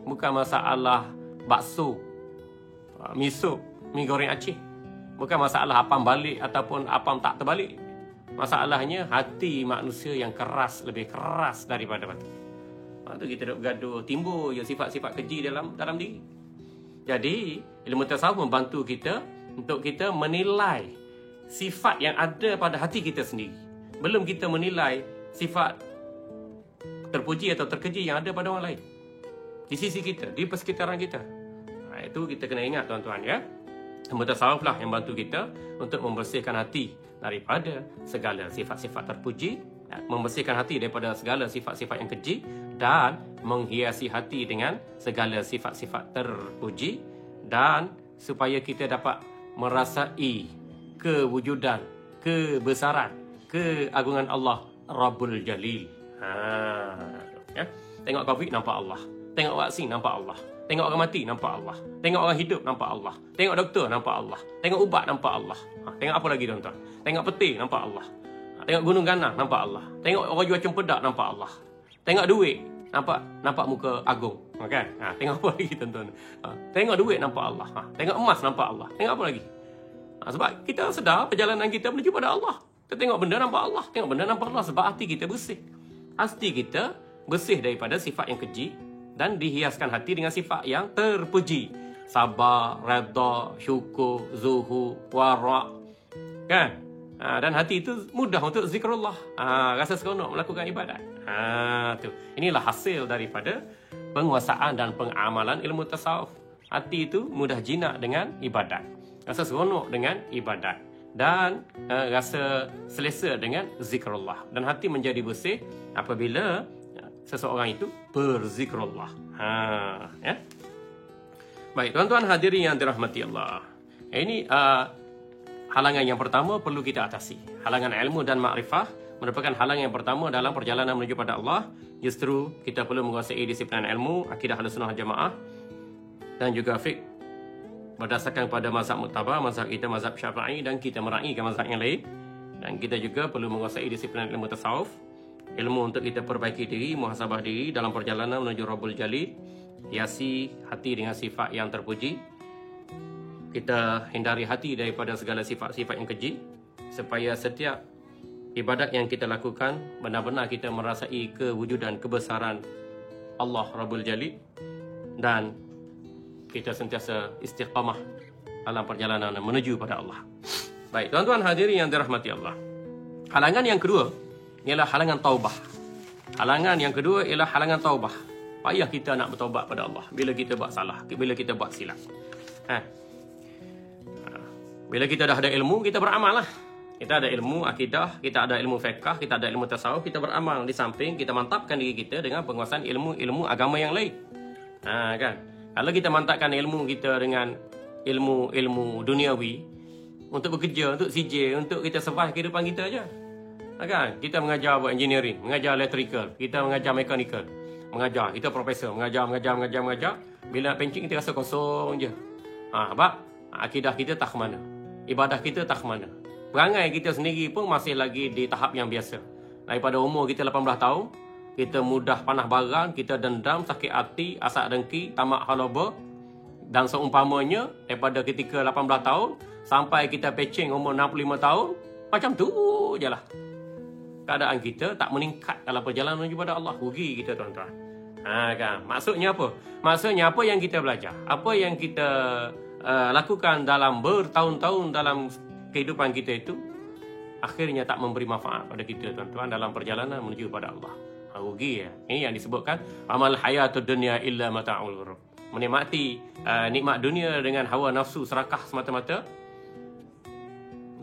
Bukan masalah bakso, miso, mi goreng Aceh. Bukan masalah apam balik ataupun apam tak terbalik. Masalahnya hati manusia yang keras, lebih keras daripada batu. Itu kita duk bergaduh, timbul je sifat-sifat keji dalam diri. Jadi, ilmu tasawuf membantu kita untuk kita menilai sifat yang ada pada hati kita sendiri. Belum kita menilai sifat terpuji atau terkeji yang ada pada orang lain. Di sisi kita, di persekitaran kita. Itu kita kena ingat tuan-tuan ya. Ilmu tasawuf lah yang bantu kita untuk membersihkan hati daripada segala sifat-sifat terpuji, membersihkan hati daripada segala sifat-sifat yang keji, dan menghiasi hati dengan segala sifat-sifat terpuji, dan supaya kita dapat merasai kewujudan, kebesaran, keagungan Allah Rabbul Jalil. Ya. Tengok COVID nampak Allah, tengok vaksin nampak Allah, tengok orang mati nampak Allah, tengok orang hidup nampak Allah, tengok doktor nampak Allah, tengok ubat nampak Allah. Tengok apa lagi tuan-tuan? Tengok peti nampak Allah, tengok gunung ganang nampak Allah, tengok orang jual cempedak nampak Allah, tengok duit nampak muka agung, kan? Tengok apa lagi tuan-tuan? Tengok duit nampak Allah, tengok emas nampak Allah, tengok apa lagi? Sebab kita sedar perjalanan kita menuju pada Allah. Kita tengok benda nampak Allah, tengok benda nampak Allah sebab hati kita bersih. Hati kita bersih daripada sifat yang keji dan dihiaskan hati dengan sifat yang terpuji. Sabar, redha, syukur, zuhud, wara'. Kan? Dan hati itu mudah untuk zikrullah. Rasa seronok melakukan ibadat. Tu. Inilah hasil daripada penguasaan dan pengamalan ilmu tasawuf. Hati itu mudah jinak dengan ibadat. Rasa seronok dengan ibadat. Dan rasa selesa dengan zikrullah. Dan hati menjadi bersih apabila seseorang itu berzikrullah. Ya. Baik, tuan-tuan hadirin yang dirahmati Allah. Ini halangan yang pertama perlu kita atasi. Halangan ilmu dan makrifah merupakan halangan yang pertama dalam perjalanan menuju pada Allah. Justru kita perlu menguasai disiplin ilmu, akidah Ahlussunnah Jamaah dan juga fiqh berdasarkan pada mazhab muktabar, mazhab kita mazhab Syafi'i, dan kita meraihkan mazhab yang lain. Dan kita juga perlu menguasai disiplin ilmu tasawuf, ilmu untuk kita perbaiki diri, muhasabah diri dalam perjalanan menuju Rabbul Jalil, hiasi hati dengan sifat yang terpuji. Kita hindari hati daripada segala sifat-sifat yang keji, supaya setiap ibadat yang kita lakukan benar-benar kita merasai kewujudan kebesaran Allah Rabbul Jalil, dan kita sentiasa istiqamah dalam perjalanan menuju pada Allah. Baik, tuan-tuan hadirin yang dirahmati Allah. Halangan yang kedua ialah halangan taubah. Halangan yang kedua ialah halangan taubah. Payah kita nak bertaubat pada Allah bila kita buat salah, bila kita buat silap. Bila kita dah ada ilmu, kita beramal lah. Kita ada ilmu akidah, kita ada ilmu fiqh, kita ada ilmu tasawuf, kita beramal di samping kita mantapkan diri kita dengan penguasaan ilmu agama yang lain. Kan? Kalau kita mantapkan ilmu kita dengan ilmu duniawi untuk bekerja, untuk CJ, untuk kita survive kehidupan kita aja. Kan? Kita mengajar buat engineering, mengajar electrical, kita mengajar mechanical, mengajar, kita profesor, mengajar. Bila nak pencing kita rasa kosong je. Sebab akidah kita tak ke mana. Ibadah kita tak ke mana. Perangai kita sendiri pun masih lagi di tahap yang biasa. Daripada umur kita 18 tahun, kita mudah panah barang, kita dendam, sakit hati, asak dengki, tamak haloba. Dan seumpamanya, daripada ketika 18 tahun, sampai kita pecing umur 65 tahun, macam tu je lah. Keadaan kita tak meningkat dalam perjalanan menuju pada Allah. Rugi kita tuan-tuan. Kan? Maksudnya apa? Maksudnya apa yang kita belajar? Apa yang kita lakukan dalam bertahun-tahun dalam kehidupan kita itu akhirnya tak memberi manfaat pada kita tuan-tuan dalam perjalanan menuju pada Allah. Rugi ya. Ini yang disebutkan amal hayatud dunya illa mata'ul ghurur. Menikmati nikmat dunia dengan hawa nafsu serakah semata-mata.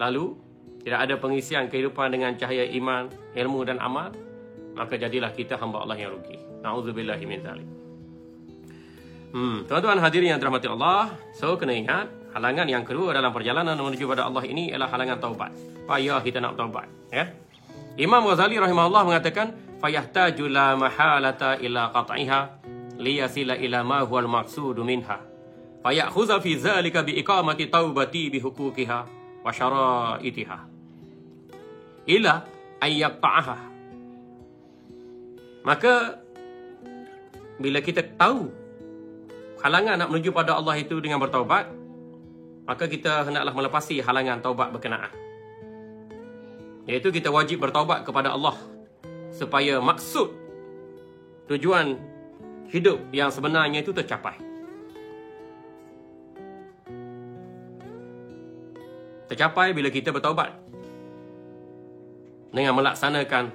Lalu tidak ada pengisian kehidupan dengan cahaya iman, ilmu dan amal, maka jadilah kita hamba Allah yang rugi. Na'udzubillahi min dzalik. Tuan-tuan hadirin yang dirahmati Allah, so kena ingat halangan yang kedua dalam perjalanan menuju pada Allah ini ialah halangan taubat. Payah kita nak taubat, ya. Imam Ghazali rahimahullah mengatakan, "Fayahtaju la mahalata ila qat'iha liyasila ila ma huwa al-maqsud minha. Fayakhudha fi dzalika bi iqamati taubati bi huquqiha wa syara'itiha ila ay yaqta'aha." Maka bila kita tahu halangan nak menuju pada Allah itu dengan bertaubat, maka kita hendaklah melepasi halangan taubat berkenaan. Iaitu kita wajib bertaubat kepada Allah supaya maksud tujuan hidup yang sebenarnya itu tercapai. Tercapai bila kita bertaubat dengan melaksanakan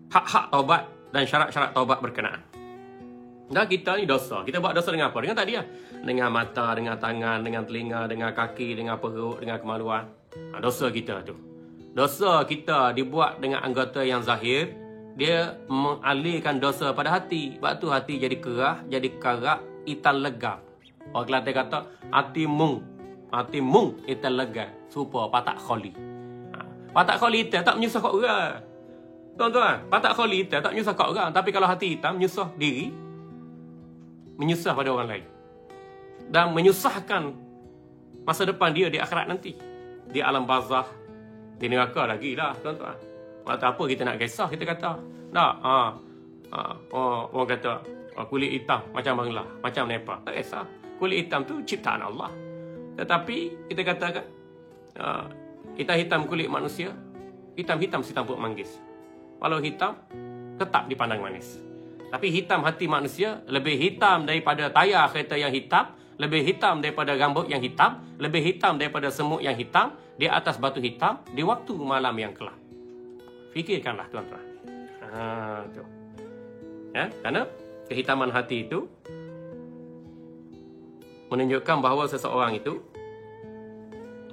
hak-hak taubat dan syarat-syarat taubat berkenaan. Dan kita ni dosa. Kita buat dosa dengan apa? Dengan tadi lah. Dengan mata, dengan tangan, dengan telinga, dengan kaki, dengan perut, dengan kemaluan. Dosa kita tu. Dosa kita dibuat dengan anggota yang zahir. Dia mengalihkan dosa pada hati. Sebab tu hati jadi kerah, jadi karak, itan legap. Orang Kelantan kata, hati mung itan legap. Serupa patak kholi. Patak kholi itan tak menyusah kat orang. Tuan-tuan, patak kholi itan tak menyusah kat orang. Tapi kalau hati hitam, menyusah diri, menyusah pada orang lain. Dan menyusahkan masa depan dia di akhirat nanti. Di alam barzah, di neraka lagi lah tuan-tuan. Mata apa kita nak kisah, kita kata. Tak, orang kata kulit hitam macam Bangla, macam Nepal. Tak kisah. Kulit hitam tu ciptaan Allah. Tetapi kita katakan hitam-hitam kulit manusia, hitam-hitam si tampuk manggis. Walau hitam, tetap dipandang manis. Tapi hitam hati manusia lebih hitam daripada tayar kereta yang hitam, lebih hitam daripada rambut yang hitam, lebih hitam daripada semut yang hitam di atas batu hitam di waktu malam yang gelap. Fikirkanlah tuan-tuan. Tu. Ya, kerana kehitaman hati itu menunjukkan bahawa seseorang itu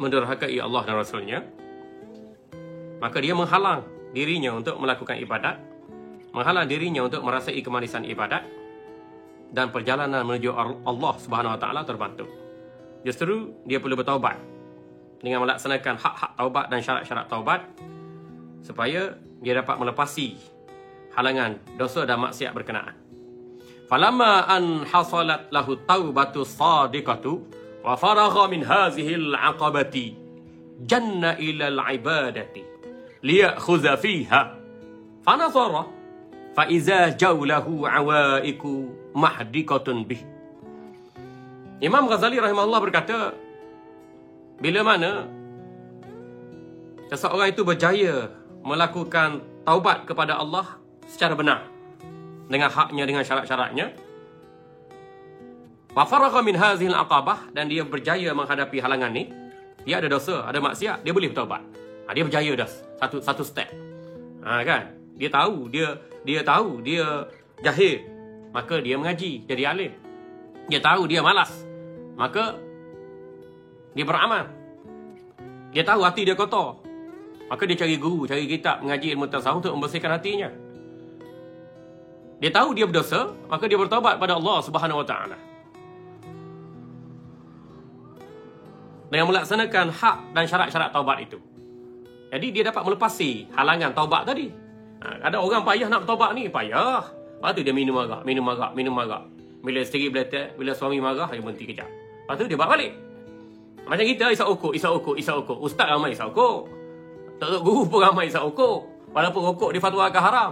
mendurhakai Allah dan Rasulnya, maka dia menghalang dirinya untuk melakukan ibadat, menghalang dirinya untuk merasai kemanisan ibadat, dan perjalanan menuju Allah Subhanahu Wa Taala terbantu. Justru dia perlu bertaubat dengan melaksanakan hak-hak taubat dan syarat-syarat taubat supaya dia dapat melepasi halangan dosa dan maksiat berkenaan. Falamma an hasalat lahu taubatu sadiqatu wa faragha min hazihi al-aqabati janna ila al-ibadati liyakhudha fiha fanazara fa iza jawlahu awaiku mahdikatun bih. Imam Ghazali rahimahullah berkata, bila mana seseorang itu berjaya melakukan taubat kepada Allah secara benar dengan haknya, dengan syarat-syaratnya, wa faragha min hazihi al-aqabah, dan dia berjaya menghadapi halangan ni, dia ada dosa, ada maksiat, dia boleh bertaubat. Dia berjaya dah satu step. Kan? Dia tahu dia jahil, maka dia mengaji jadi alim. Dia tahu dia malas, maka dia beramal. Dia tahu hati dia kotor, maka dia cari guru, cari kitab, mengaji ilmu tasawuf untuk membersihkan hatinya. Dia tahu dia berdosa, maka dia bertaubat pada Allah Subhanahu Wa Taala dengan melaksanakan hak dan syarat-syarat taubat itu. Jadi dia dapat melepasi halangan taubat tadi. Ada orang payah nak bertaubat ni, payah. Lepas tu dia minum arak. Bila isteri beletak, bila suami marah, dia berhenti kejap. Lepas tu dia buat balik. Macam kita isap okok. Ustaz ramai isap okok. Tok guru pun ramai isap okok. Walaupun okok difatwakan haram.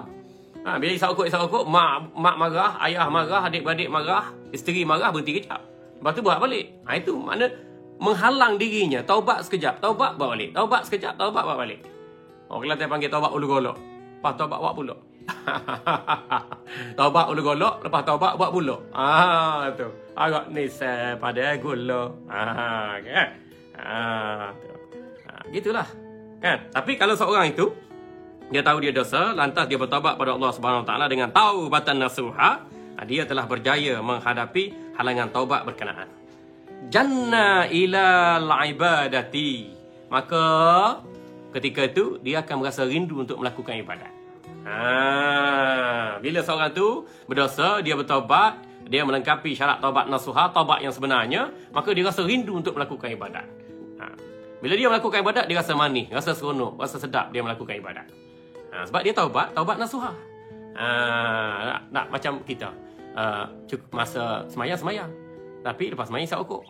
Bila isap okok, mak marah, ayah marah, adik-beradik marah, isteri marah, berhenti kejap. Lepas tu buat balik. Itu makna menghalang dirinya. Taubat sekejap, taubat buat balik. Taubat sekejap, taubat buat balik. Orang Kelantan panggil taubat ulu golok. Lepas taubat buat pulak. Taubat ulu golok, lepas taubat buat pulak. Tu. Agak ni pada gula. Kan? Gitulah. Kan? Tapi kalau seorang itu dia tahu dia dosa, lantas dia bertaubat pada Allah Subhanahu Wa Taala dengan taubatan nasuha, dia telah berjaya menghadapi halangan taubat berkenaan. Janna ilal ibadati. Maka ketika itu dia akan merasa rindu untuk melakukan ibadat. Bila seorang tu berdosa, dia bertaubat, dia melengkapi syarat taubat nasuha, taubat yang sebenarnya, maka dia rasa rindu untuk melakukan ibadat. Bila dia melakukan ibadat, dia rasa manis, rasa seronok, rasa sedap dia melakukan ibadat. Sebab dia taubat nasuha. Nak macam kita, cukup masa semayang. Tapi lepas semayang isap okok.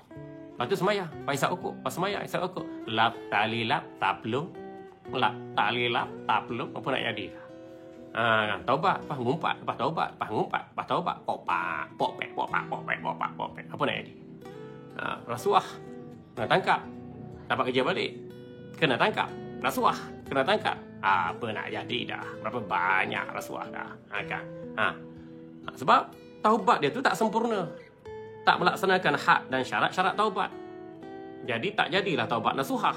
Lepas tu semayang, lepas isap okok. Lepas semayang isap okok. Lap, tali lap, tak pelung. Lap, tali lap, tak pelung. Apa nak jadi? Taubat, lepas ngumpat. Lepas taubat, lepas ngumpat. Lepas taubat, popak. Apa nak jadi? Rasuah. Kena tangkap. Dapat kerja balik. Kena tangkap. Rasuah. Kena tangkap. Apa nak jadi dah? Berapa banyak rasuah dah? Kan? Sebab taubat dia tu tak sempurna. Tak melaksanakan hak dan syarat-syarat taubat. Jadi tak jadilah taubat nasuhah.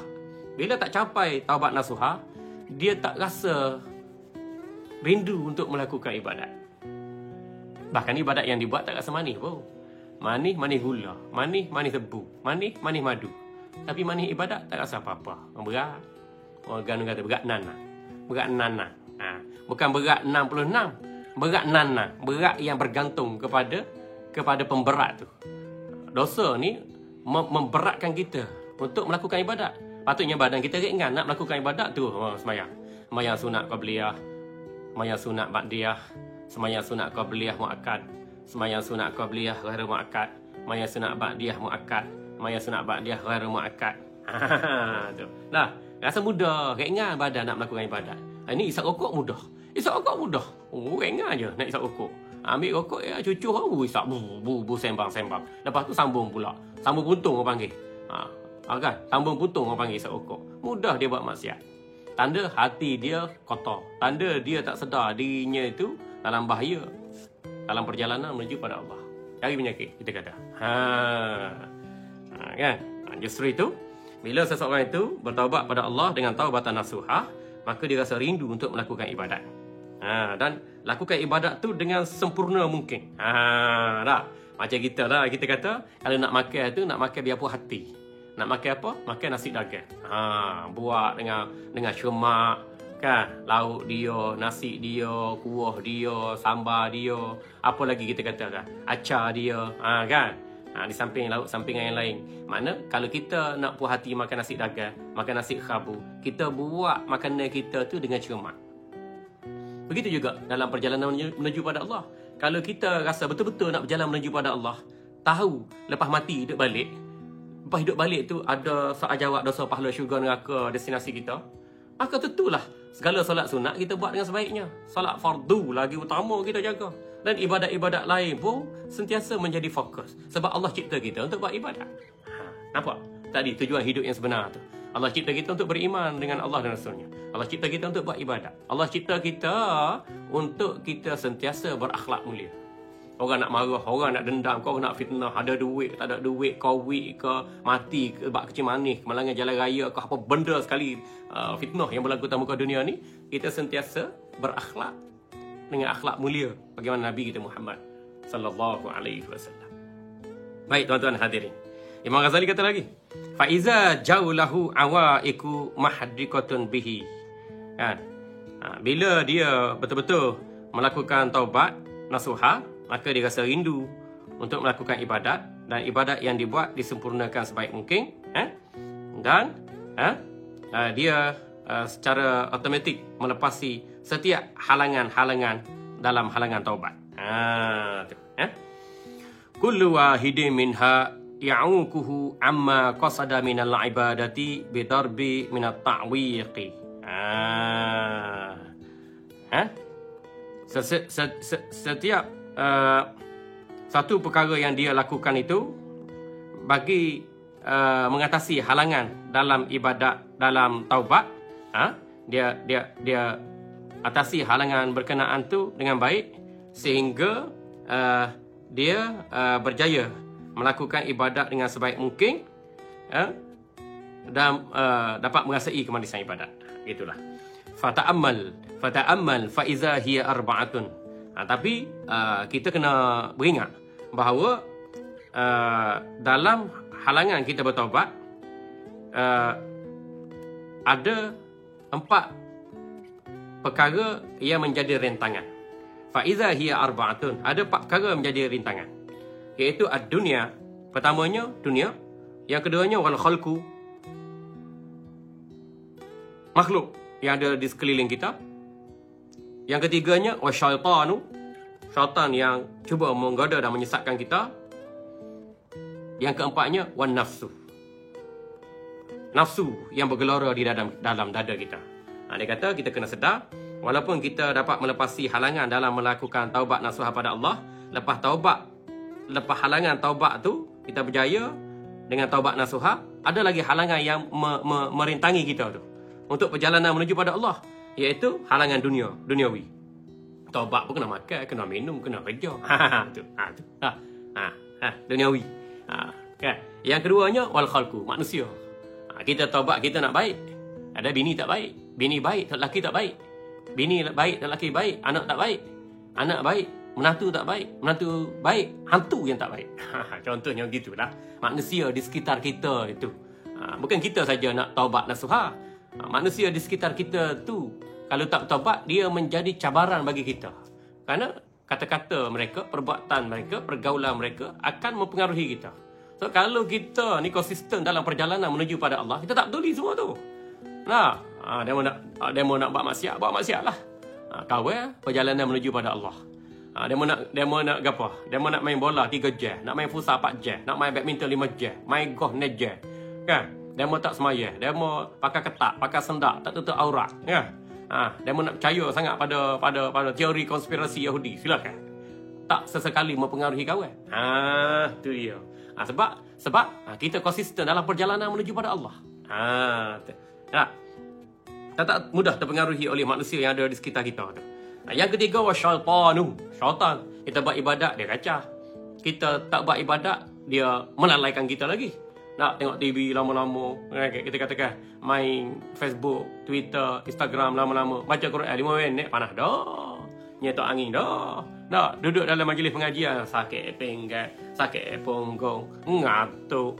Bila tak capai taubat nasuhah, dia tak rasa rindu untuk melakukan ibadat. Bahkan ibadat yang dibuat tak rasa manis pun. Manis gula, manis tebu, manis madu. Tapi manis ibadat tak rasa apa-apa. Berat. Orang kata berat nana. Bukan berat 66. Berat nana. Berat yang bergantung kepada pemberat tu. Dosa ni memberatkan kita untuk melakukan ibadat. Patutnya badan kita ringan nak melakukan ibadat tu. Semayang sunat qabliyah, semayang sunat ba'diyah, semayang sunat qabliyah muakkad, semayang sunat qabliyah ghairu muakkad, semayang sunat ba'diyah muakkad, semayang sunat ba'diyah ghairu muakkad. Tu. Nah, rasa mudah, ringan badan nak melakukan ibadat. Ini isap rokok mudah. Ringan je nak isap rokok. Ambil rokok ya cucu isap sembang. Lepas tu sambung pula. Sambung puntung orang panggil. Kan? Sambung puntung orang panggil isap rokok. Mudah dia buat maksiat. Tanda hati dia kotor. Tanda dia tak sedar dirinya itu dalam bahaya. Dalam perjalanan menuju pada Allah. Cari penyakit kita kata. Kan? Justru itu bila seseorang itu bertaubat pada Allah dengan taubatan nasuha, maka dia rasa rindu untuk melakukan ibadat. Dan lakukan ibadat tu dengan sempurna mungkin. Dah. Macam kita lah, kita kata kalau nak makan tu nak makan biar puas hati. Nak makan apa? Makan nasi dagang. Buat dengan syamak, kan? Lauk dia, nasi dia, kuah dia, sambal dia, apa lagi kita kata kan? Acar dia, kan? Di samping lauk sampingan yang lain. Makna kalau kita nak puas hati makan nasi dagang, makan nasi khabu, kita buat makanan kita tu dengan cermat. Begitu juga dalam perjalanan menuju pada Allah. Kalau kita rasa betul-betul nak berjalan menuju pada Allah, tahu lepas mati hidup balik, lepas hidup balik tu ada soal jawab dosa pahala syurga neraka destinasi kita, maka tentulah segala solat sunat kita buat dengan sebaiknya. Solat fardu lagi utama kita jaga. Dan ibadat-ibadat lain pun sentiasa menjadi fokus. Sebab Allah cipta kita untuk buat ibadat. Nampak? Tadi tujuan hidup yang sebenar tu. Allah cipta kita untuk beriman dengan Allah dan Rasulnya. Allah cipta kita untuk buat ibadat. Allah cipta kita untuk kita sentiasa berakhlak mulia. Orang nak marah, orang nak dendam, kau nak fitnah, ada duit, tak ada duit, covid ke, mati ke, bak kecil manis, kemalangan jalan raya ke, apa benda sekali fitnah yang berlaku dalam muka dunia ni, kita sentiasa berakhlak dengan akhlak mulia bagaimana Nabi kita Muhammad sallallahu alaihi wasallam. Baik tuan-tuan hadirin. Imam Ghazali kata lagi, fa iza jaulahu awaiku mahdriqatun bihi. Kan? Bila dia betul-betul melakukan taubat nasuha, maka dia rasa rindu untuk melakukan ibadat, dan ibadat yang dibuat disempurnakan sebaik mungkin, dan dia secara automatik melepasi setiap halangan-halangan dalam halangan taubat. Kullu wahidin minha ya'ukuhu amma qasada minal ibadati bidarbi minat ta'wiqi. Setiap satu perkara yang dia lakukan itu bagi mengatasi halangan dalam ibadat, dalam taubat, dia atasi halangan berkenaan tu dengan baik sehingga dia berjaya melakukan ibadat dengan sebaik mungkin, dan dapat merasai kemanisan ibadat. Itulah. Fata'ammal fa iza hiya arba'atun. Tapi kita kena beringat bahawa dalam halangan kita bertaubat ada 4 perkara yang menjadi rintangan. Fa iza hiya arba'atun. Ada 4 perkara menjadi rintangan, iaitu ad-dunya. Pertamanya dunia, yang keduanya wal khalqu, makhluk yang ada di sekeliling kita. Yang ketiganya wasyaitanu, syaitan yang cuba menggoda dan menyesatkan kita. Yang keempatnya wan nafsu, nafsu yang bergelora di dalam dada kita. Dia kata kita kena sedar, walaupun kita dapat melepasi halangan dalam melakukan taubat nasuha pada Allah, lepas halangan taubat tu kita berjaya dengan taubat nasuha, ada lagi halangan yang merintangi kita tu untuk perjalanan menuju pada Allah, iaitu halangan duniawi. Taubat pun kena makan, kena minum, kena kerja. Duniawi. Kan? Yang keduanya wal khalqu, manusia. Kita taubat, kita nak baik. Ada bini tak baik, bini baik, lelaki tak baik. Bini baik, lelaki baik, anak tak baik. Anak baik, menantu tak baik, menantu baik, hantu yang tak baik. Contohnya gitulah. Manusia di sekitar kita itu. Bukan kita saja nak taubat nasuha. Manusia di sekitar kita tu, kalau tak bertaubat, dia menjadi cabaran bagi kita. Kerana kata-kata mereka, perbuatan mereka, pergaulan mereka akan mempengaruhi kita. So, kalau kita ni konsisten dalam perjalanan menuju pada Allah, kita tak peduli semua tu. Demo nak buat maksiat, buat maksiat lah. Kawal perjalanan menuju pada Allah. Demo nak apa? Demo nak main bola 3 jam, nak main futsal 4 jam, nak main badminton 5 jam, main golf 6 jam. Kan? Demo tak semayah, demo pakai ketat, pakai sendak, tak tutup aurat. Kan? Demo nak percaya sangat pada teori konspirasi Yahudi. Silakan. Tak sesekali mempengaruhi kawan. Tu dia. Sebab kita konsisten dalam perjalanan menuju pada Allah. Tak mudah terpengaruhi oleh manusia yang ada di sekitar kita tu. Yang ketiga wasyaitanu, syaitan. Kita buat ibadat, dia kacau. Kita tak buat ibadat, dia melalaikan kita lagi. Nak tengok TV lama-lama, kita katakan main Facebook, Twitter, Instagram lama-lama, baca Quran 5 minit panas dah, nyetok angin dah. Duduk dalam majlis pengajian sakit pinggang, sakit punggung, ngantuk,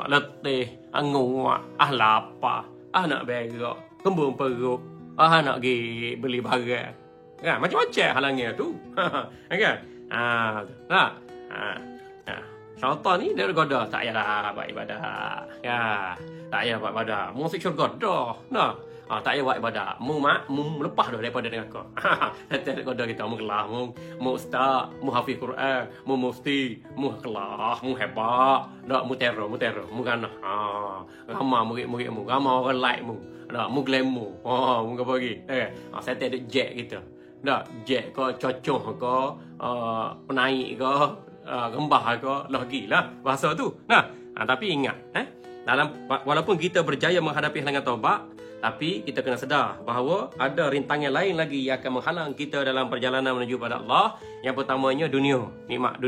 letih, nguak, lapar, nak berak, kembung perut, nak pergi beli barang. Kan, macam-macam halangnya tu. Kan? Syaitan ni dia goda, tak payahlah buat ibadat. Ya, tak payah buat ibadat. Mu masuk syurga dah. Tak payah buat ibadat. Mu lepas dah daripada neraka. Tetap goda kita mu kelah, mu ustaz, mu hafiz Quran, mu mufti, mu kelah, mu hebat. Mu terror, mu ganah. Ramai murid-murid mu, ramai orang like mu. Mu glamour. Mu apa lagi? Saya tak ada jet kita. Jet ke cocoh ke penaik ke rembah ke lagi lah bahasa tu. Tapi ingat, walaupun kita berjaya menghadapi halangan taubat, Tapi kita kena sedar bahawa ada rintangan lain lagi yang akan menghalang kita dalam perjalanan menuju pada Allah. Yang pertamanya dunia, nikmat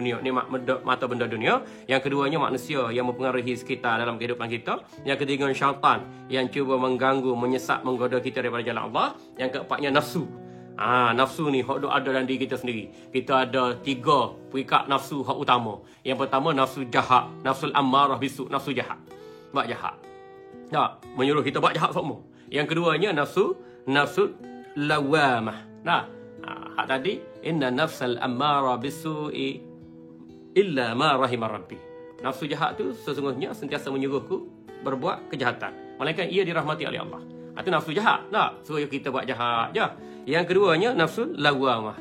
mata benda dunia. Yang keduanya manusia yang mempengaruhi sekitar dalam kehidupan kita. Yang ketiga syaitan yang cuba mengganggu, menyesak, menggoda kita daripada jalan Allah. Yang keempatnya nafsu. Nafsu ni hak ada dalam diri kita sendiri. Kita ada 3 peringkat nafsu hak utama. Yang pertama nafsu jahat, nafsul ammarah bisu, nafsu jahat. Buat jahat. Menyuruh kita buat jahat semua. Yang keduanya nafsu lawamah. Hak tadi inna nafsal ammara bisu'i illa ma rahimar rabbi. Nafsu jahat tu sesungguhnya sentiasa menyuruhku berbuat kejahatan, melainkan ia dirahmati oleh Allah. Itu nafsu jahat. Suruh kita buat jahat je. Yang keduanya nafsu lawamah.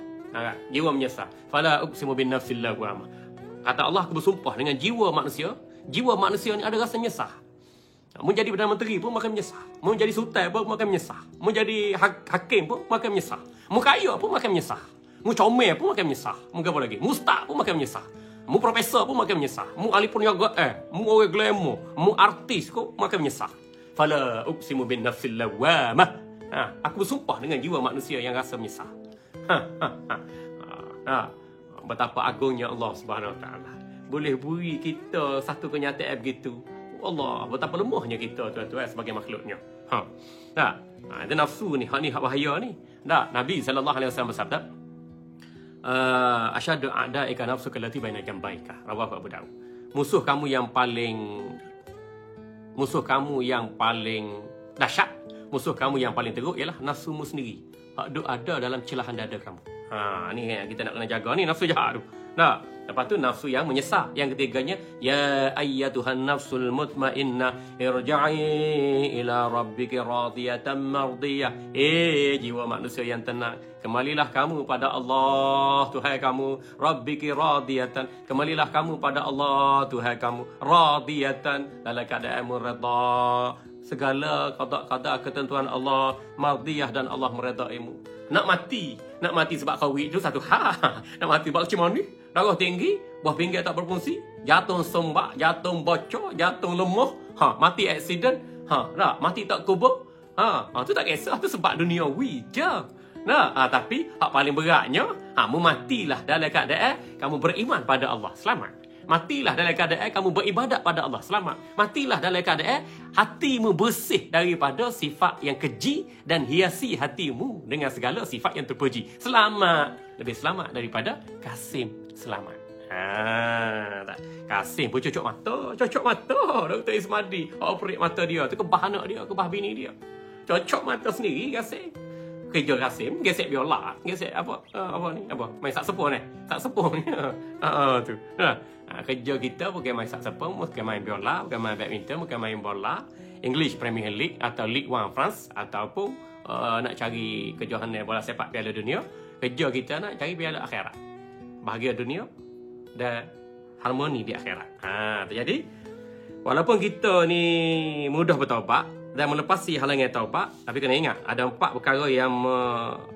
Jiwa menyesal. Fala uqsimu bin nafsil lawamah. Kata Allah, aku bersumpah dengan jiwa manusia. Jiwa manusia ni ada rasa menyesal. Mau jadi Perdana Menteri pun makan menyesal. Mau jadi sultan pun makan menyesal. Mau jadi hakim pun makan menyesal. Mau kaya pun makan menyesal. Mau comel pun makan menyesal. Mau apa lagi? Mau ustaz pun makan menyesal. Mau profesor pun makan menyesal. Mau ahli perniagaan, mau orang glamour, mau artis pun makan menyesal. Fala uqsimu bin nafsil lawamah. Aku bersumpah dengan jiwa manusia yang rasa menyesal. Betapa agungnya Allah Subhanahu Wa Taala. Boleh beri kita satu kenyataan begitu. Allah, betapa lemahnya kita tuan-tuan sebagai makhluknya. Itu nafsu ni, hak bahaya ni. Nabi SAW bersabda, asyadu a'daika nafsuka allati baina jambaika. Rawahu Abu Daud. Musuh kamu yang paling dahsyat, musuh kamu yang paling teruk ialah nafsumu sendiri. Hak ada dalam celahan dada kamu. Ni kita nak kena jaga ni nafsu jahat tu. Lepas tu nafsu yang menyesal. Yang ketiganya, ya ayyatuhan nafsul mutmainnah irja'i ila rabbiki radiyatan mardiyah. Jiwa manusia yang tenang, kembalilah kamu pada Allah Tuhan kamu. Rabbiki radiyatan, kembalilah kamu pada Allah Tuhan kamu. Radiyatan, dalam keadaan redha segala qada ketentuan Allah, mardiyah, dan Allah meredaimu. Nak mati sebab kawin itu satu hal. Nak mati sebab macam mana? Darah tinggi, buah pinggir tak berfungsi, jatuh sombak, jatuh bocor, jatuh lemah, mati aksiden, mati tak kubur. Tu tak kisah, tu sebab duniawi je. Tapi hak paling beratnya, matilah dalam keadaan kamu beriman pada Allah, selamat. Matilah dalam keadaan kamu beribadat pada Allah, selamat. Matilah dalam keadaan hatimu bersih daripada sifat yang keji dan hiasi hatimu dengan segala sifat yang terpuji. Selamat. Lebih selamat daripada Kasim selamat. Kasim pun cocok mata. Dr. Ismadi operate mata dia tu, kebah anak dia, kebah bini dia. Cocok mata sendiri Kasim. Kerja Kasim gesek biola, gesek apa main saksofon saksofon tu. Kerja kita bukan main saksofon, bukan main biola, bukan main badminton, bukan main bola, English Premier League atau League One France, ataupun nak cari kejohanan bola sepak Piala Dunia. Kerja kita nak cari piala akhirat, bahagia dunia dan harmoni di akhirat. Jadi walaupun kita ni mudah bertaubat dan melepasi halangan taubat, tapi kena ingat ada 4 perkara yang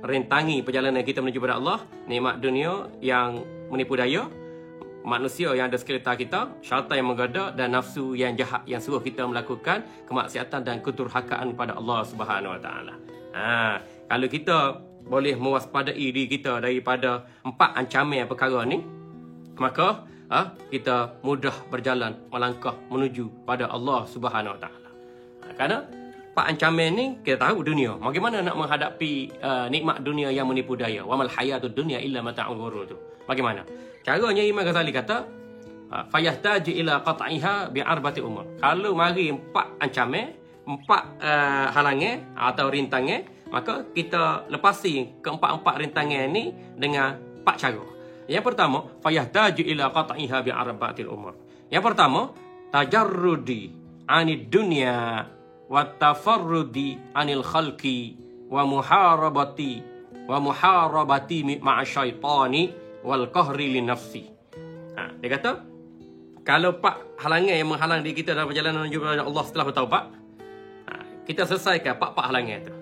merintangi perjalanan kita menuju pada Allah. Nikmat dunia yang menipu daya, manusia yang ada sekitar kita, syaitan yang menggoda, dan nafsu yang jahat yang suruh kita melakukan kemaksiatan dan keturhakaan pada Allah Subhanahu Wa Taala. Kalau kita boleh mewaspadai diri kita daripada 4 ancaman perkara ni, maka kita mudah berjalan melangkah menuju pada Allah Subhanahu Wa Taala. Kerana 4 ancaman ni kita tahu dunia. Bagaimana nak menghadapi nikmat dunia yang menipu daya? Wa mal hayatud dunya illa mata'ul ghurur tu. Bagaimana? Caranya Imam Ghazali kata, fayahtaju ila qat'iha bi arba'ati umur. Kalau mari 4 ancaman, 4 halangan atau rintangan, maka kita lepasi keempat-empat rintangan ni dengan 4 cara. Yang pertama, fayahtaju ila qat'iha bi arba'atil umur. Yang pertama, tajarrudi 'anid dunya wa tafarrudi 'anil khalqi wa muharabati ma'a syaitani wal qahri li nafsi. Dia kata, kalau 4 halangan yang menghalang diri kita dalam perjalanan menuju kepada Allah setelah bertaubat, kita selesaikan 4 halangan itu.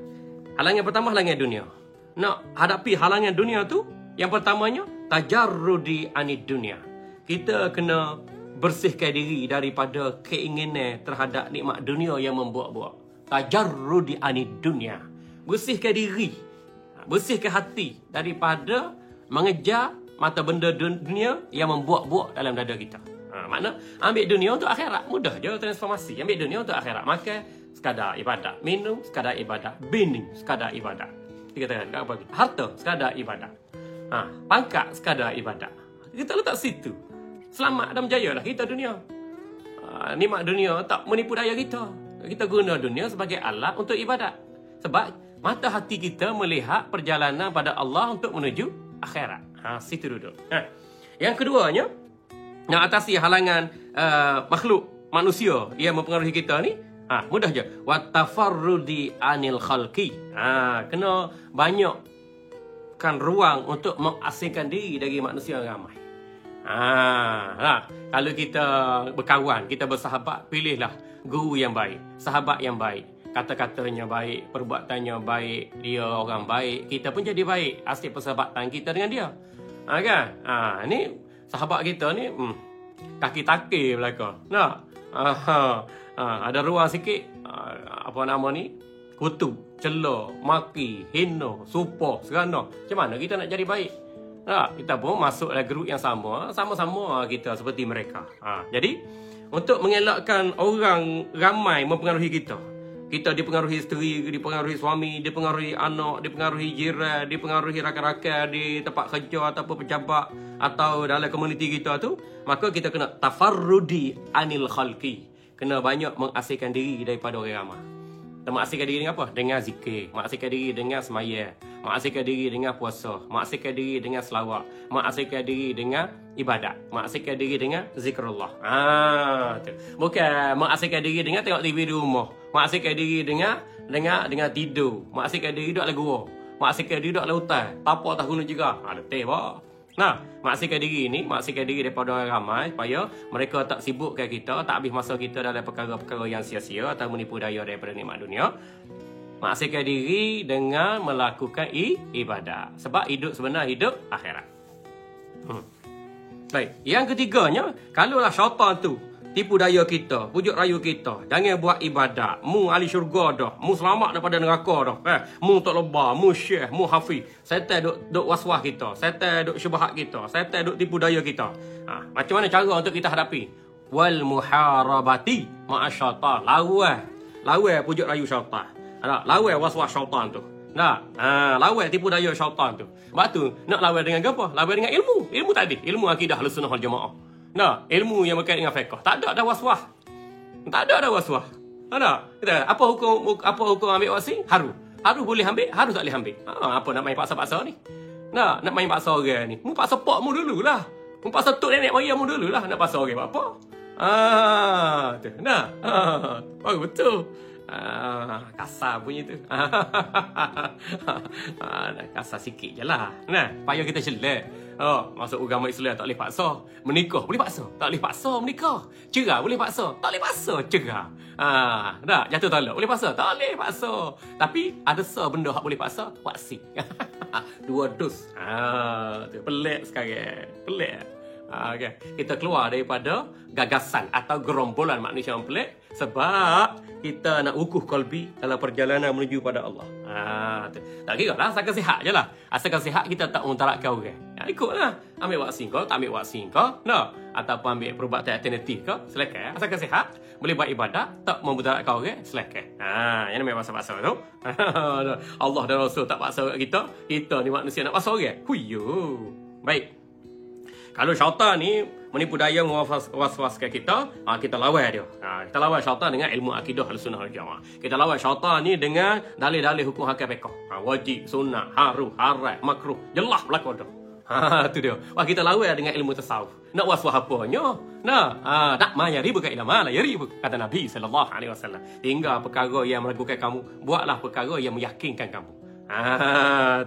Halangan pertama, halangan dunia. Nak hadapi halangan dunia tu, yang pertamanya tajarrudi 'anid dunya. Kita kena bersihkan diri daripada keinginan terhadap nikmat dunia yang membuat-buat. tajarrudi anid dunia. Bersihkan diri, bersihkan hati daripada mengejar mata benda dunia yang membuak-buak dalam dada kita. Makna ambil dunia untuk akhirat, mudah je transformasi. Ambil dunia untuk akhirat, makan sekadar ibadat, minum sekadar ibadat, bini sekadar ibadat. Kita katakan apa? Harta sekadar ibadat. Pangkat sekadar ibadat. Kita letak situ. Selamat dan berjayalah kita dunia. Nikmat dunia tak menipu daya kita. Kita guna dunia sebagai alat untuk ibadat. Sebab mata hati kita melihat perjalanan pada Allah untuk menuju akhirat. Situ duduk. Yang keduanya, nak atasi halangan makhluk manusia yang mempengaruhi kita ni, mudah je. Watafarrudi anil khalqi. Kena banyakkan ruang untuk mengasingkan diri dari manusia ramai. Kalau kita berkawan, kita bersahabat, pilihlah guru yang baik, sahabat yang baik. Kata-katanya baik, perbuatannya baik, dia orang baik, kita pun jadi baik. Asyik persahabatan kita dengan dia. Kan? Ni sahabat kita ni kaki takir belaka. Nak? Ada ruang sikit, apa nama ni? Kutub, celah, maki, hina, supoh, serana. Macam mana kita nak jadi baik? Kita pun masuk dalam grup yang sama-sama kita seperti mereka. Jadi, untuk mengelakkan orang ramai mempengaruhi kita, kita dipengaruhi isteri, dipengaruhi suami, dipengaruhi anak, dipengaruhi jiran, dipengaruhi rakan-rakan di tempat kerja ataupun pejabat atau dalam komuniti kita tu, maka kita kena tafarrudi anil khalqi. Kena banyak mengasihkan diri daripada orang ramai. Mengasihkan diri dengan apa? Dengan zikir. Mengasihkan diri dengan semaya. Mengasihkan diri dengan puasa. Mengasihkan diri dengan selawat. Mengasihkan diri dengan ibadat. Mengasihkan diri dengan zikrullah. Bukan mengasihkan diri dengan tengok TV di rumah. Mengasihkan diri dengan tidur. Mengasihkan diri duduk dalam gua. Mengasihkan diri duduk dalam hutan. Tapak tak guna juga. Letih bah. Mengasihkan diri ni, mengasihkan diri daripada orang ramai supaya mereka tak sibukkan kita, tak habis masa kita dalam perkara-perkara yang sia-sia atau menipu daya daripada nikmat dunia. Mengasihkan diri dengan melakukan ibadah. Sebab hidup sebenar hidup akhirat. Baik, yang ketiganya, kalaulah syaitan tu tipu daya kita, pujuk rayu kita, jangan buat ibadat, mu ahli syurga dah, mu selamat daripada neraka dah, mu tak lebar, mu syekh, mu hafiz, syaitan duk waswas kita, syaitan duk syubhat kita, syaitan duk tipu daya kita. Macam mana cara untuk kita hadapi? Wal muharabati ma'asyaitan. Lawan pujuk rayu syaitan. Lawan waswas syaitan tu. Lawan tipu daya syaitan tu. Sebab tu nak lawan dengan apa? Lawan dengan ilmu. Ilmu tadi, ilmu akidah Ahlussunnah wal Jamaah. Ilmu yang berkait dengan fiqh. Tak ada dah was-was. Tak ada dah was-was. Kita apa hukum ambil vaksin? Harus boleh ambil, harus tak boleh ambil. Apa nak main paksa-paksa ni? Nak main paksa orang ni. Mu paksa pak mu dululah. Mu paksa tok nenek moyang mu dululah nak paksa orang buat apa? Tu. Bagus betul. Kasar bunyi tu. Kasar sikit je lah. Payah kita celak. Masuk agama Islam tak boleh paksa. Menikah boleh paksa. Tak boleh paksa menikah. Cerai boleh paksa. Tak boleh paksa cerai. Jatuh talak boleh paksa. Tak boleh paksa. Tapi ada benda hak boleh paksa. Vaksin. 2 dos. Pelik sekarang. Pelik. Okay. Kita keluar daripada gagasan atau gerombolan manusia yang pelik sebab kita nak ukuh qalbi dalam perjalanan menuju pada Allah. Tak kira lah, asalkan sihat je lah. Asalkan sihat, kita tak mengutaratkan orang. Ikutlah. Ambil vaksin kau, tak ambil vaksin kau, ataupun ambil perubatan alternatif kau, silakan. Asalkan sihat, boleh buat ibadat, tak memutaratkan orang, silakan. Yang namanya paksa-paksa tu. Allah dan Rasul tak paksa kita. Kita ni manusia nak paksa orang. Huyo. Baik. Kalau syaitan ni menipu daya was-waskan kita, kita lawan dia. Kita lawan syaitan dengan ilmu akidah Ahlussunnah wal Jamaah. Kita lawan syaitan ni dengan dalil-dalil hukum hakam fiqh. Wajib, sunnah, haram, makruh. Jelas berlaku dah. Tu dia. Kita lawan dengan ilmu tasawuf. Nak was-was apanya? Tak maya ribu ka ila ma la yaribu. Kata Nabi sallallahu alaihi wasallam. Tinggal perkara yang meragukan kamu, buatlah perkara yang meyakinkan kamu.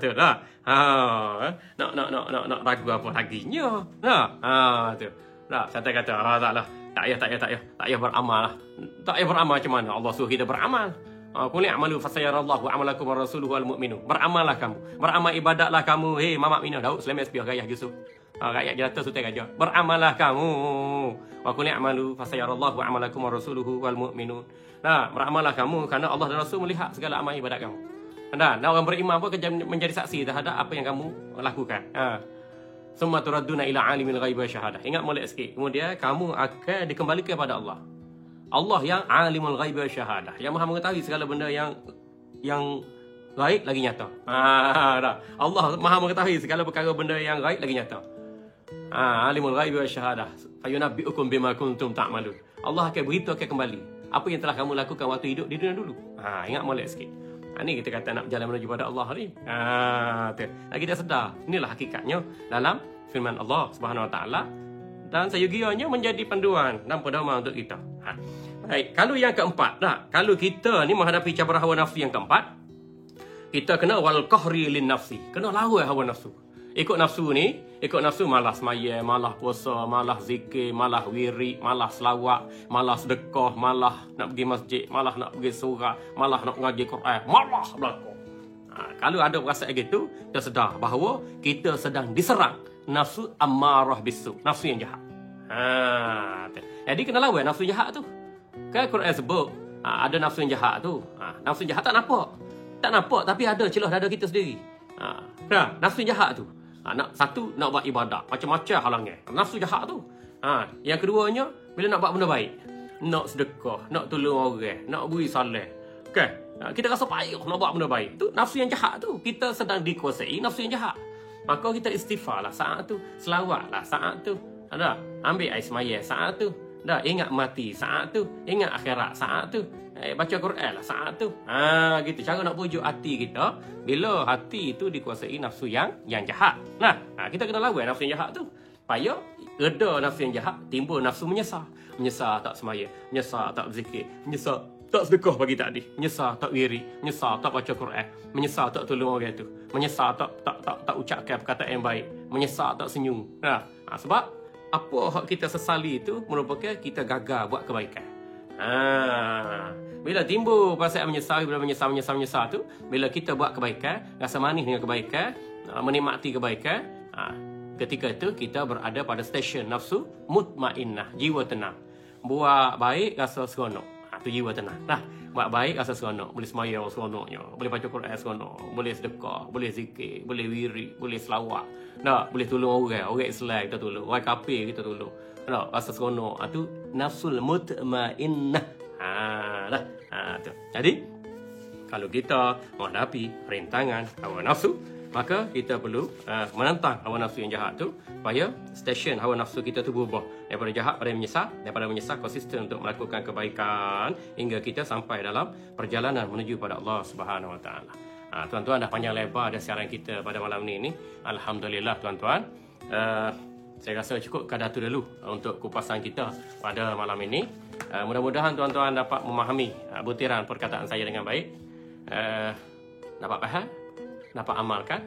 Tu dah. Nak ragu apa laginya. Tu. Saya kata taklah. Tak payah beramal lah. Tak payah beramal macam mana? Allah suruh kita beramal. Qul i'malu fasayarallahu amalakum wa rasuluhu wal mu'minun. Beramallah kamu. Beramal ibadatlah kamu. Mamak minah Daud Sulaiman Espiah gayah Yusuf. Rakyat jelata sultan raja. Beramallah kamu. Wa qul i'malu fasayarallahu amalakum wa rasuluhu wal mu'minun. Nah, beramallah kamu kerana Allah dan Rasul melihat segala amal ibadat kamu. Dan orang beriman pun menjadi saksi terhadap apa yang kamu lakukan. Summa turadduna ila alimil ghaibi syahadah. Ingat molek sikit. Kemudian kamu akan dikembalikan kepada Allah. Allah yang alimul ghaibi syahadah, yang Maha mengetahui segala benda yang gaib lagi nyata. Dah. Allah Maha mengetahui segala perkara benda yang gaib lagi nyata. Alimul ghaibi syahadah. Fayunabbi'ukum bima kuntum ta'malun. Allah akan beritahu kembali apa yang telah kamu lakukan waktu hidup di dunia dulu. Ingat molek sikit. Ni kita kata nak berjalan menuju pada Allah ni. Kita sedar. Inilah hakikatnya dalam firman Allah Subhanahu Wa Taala, dan seyogianya menjadi panduan dan pedoman untuk kita. Baik, kalau yang keempat, kalau kita ni menghadapi cabaran hawa nafsu yang keempat, kita kena wal qahri lin nafsi. Kena lawan hawa nafsu. Ikut nafsu malas semaya, malas puasa, malas zikir, malas wirid, malas selawat, malas sedekah, malas nak pergi masjid, malas nak pergi surau, malas nak mengaji Quran, malas belaka. Kalau ada perasaan gitu, kita sedar bahawa kita sedang diserang nafsu ammarah bisu, nafsu yang jahat. Jadi kena lawan nafsu jahat tu. Kan Quran sebut ada nafsu yang jahat tu. Nafsu jahat tak nampak tapi ada celah dada kita sendiri. Nafsu jahat tu. Satu, nak buat ibadat. Macam-macam halangnya. Nafsu jahat tu. Yang keduanya, bila nak buat benda baik. Nak sedekah, nak tolong orang, nak beri salah. Okay? Kita rasa payah nak buat benda baik. Tu nafsu yang jahat tu. Kita sedang dikuasai nafsu yang jahat. Maka kita istighfar lah saat tu. Selawat lah saat tu. Ambil air semaya saat tu. Ingat mati saat tu. Ingat akhirat saat tu. Baca Quran lah saat tu. Gitu cara nak pujuk hati kita bila hati itu dikuasai nafsu yang jahat. Kita kena lawan nafsu yang jahat tu. Supaya reda nafsu yang jahat, timbul nafsu menyesal. Menyesal tak semaya, menyesal tak berzikir, menyesal tak sedekah pagi tadi, menyesal tak wirid, menyesal tak baca Quran, menyesal tak tolong orang tu, menyesal tak ucapkan perkataan yang baik, menyesal tak senyum. Sebab apa hak kita sesali itu merupakan kita gagal buat kebaikan. Bila timbul perasaan menyesal, bila menyesal tu, bila kita buat kebaikan, rasa manis dengan kebaikan, menikmati kebaikan, ketika itu kita berada pada stesen nafsu mutmainnah, jiwa tenang. Buat baik rasa seronok, itu jiwa tenang. Buat baik rasa seronok, boleh sembahyang seronoknya, boleh baca Quran seronok, boleh sedekah, boleh zikir, boleh wirid, boleh selawat. Boleh tolong orang Islam kita tolong, orang kafir kita tolong. Rasa seronok, itu nafsul mutmainnah. Tu. Jadi kalau kita menghadapi rintangan hawa nafsu, maka kita perlu menentang hawa nafsu yang jahat tu supaya stesen hawa nafsu kita tu berubah daripada jahat pada menyesal, daripada menyesal konsisten untuk melakukan kebaikan hingga kita sampai dalam perjalanan menuju pada Allah Subhanahu Wa Taala. Tuan-tuan, dah panjang lebar dah siaran kita pada malam ni. Alhamdulillah tuan-tuan. Saya rasa cukup kadar tu dulu untuk kupasan kita pada malam ini. Mudah-mudahan tuan-tuan dapat memahami butiran perkataan saya dengan baik. Dapat faham, dapat amalkan.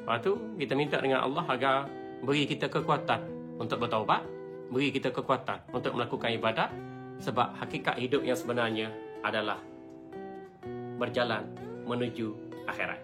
Lepas tu kita minta dengan Allah agar beri kita kekuatan untuk bertaubat, beri kita kekuatan untuk melakukan ibadat, sebab hakikat hidup yang sebenarnya adalah berjalan menuju akhirat.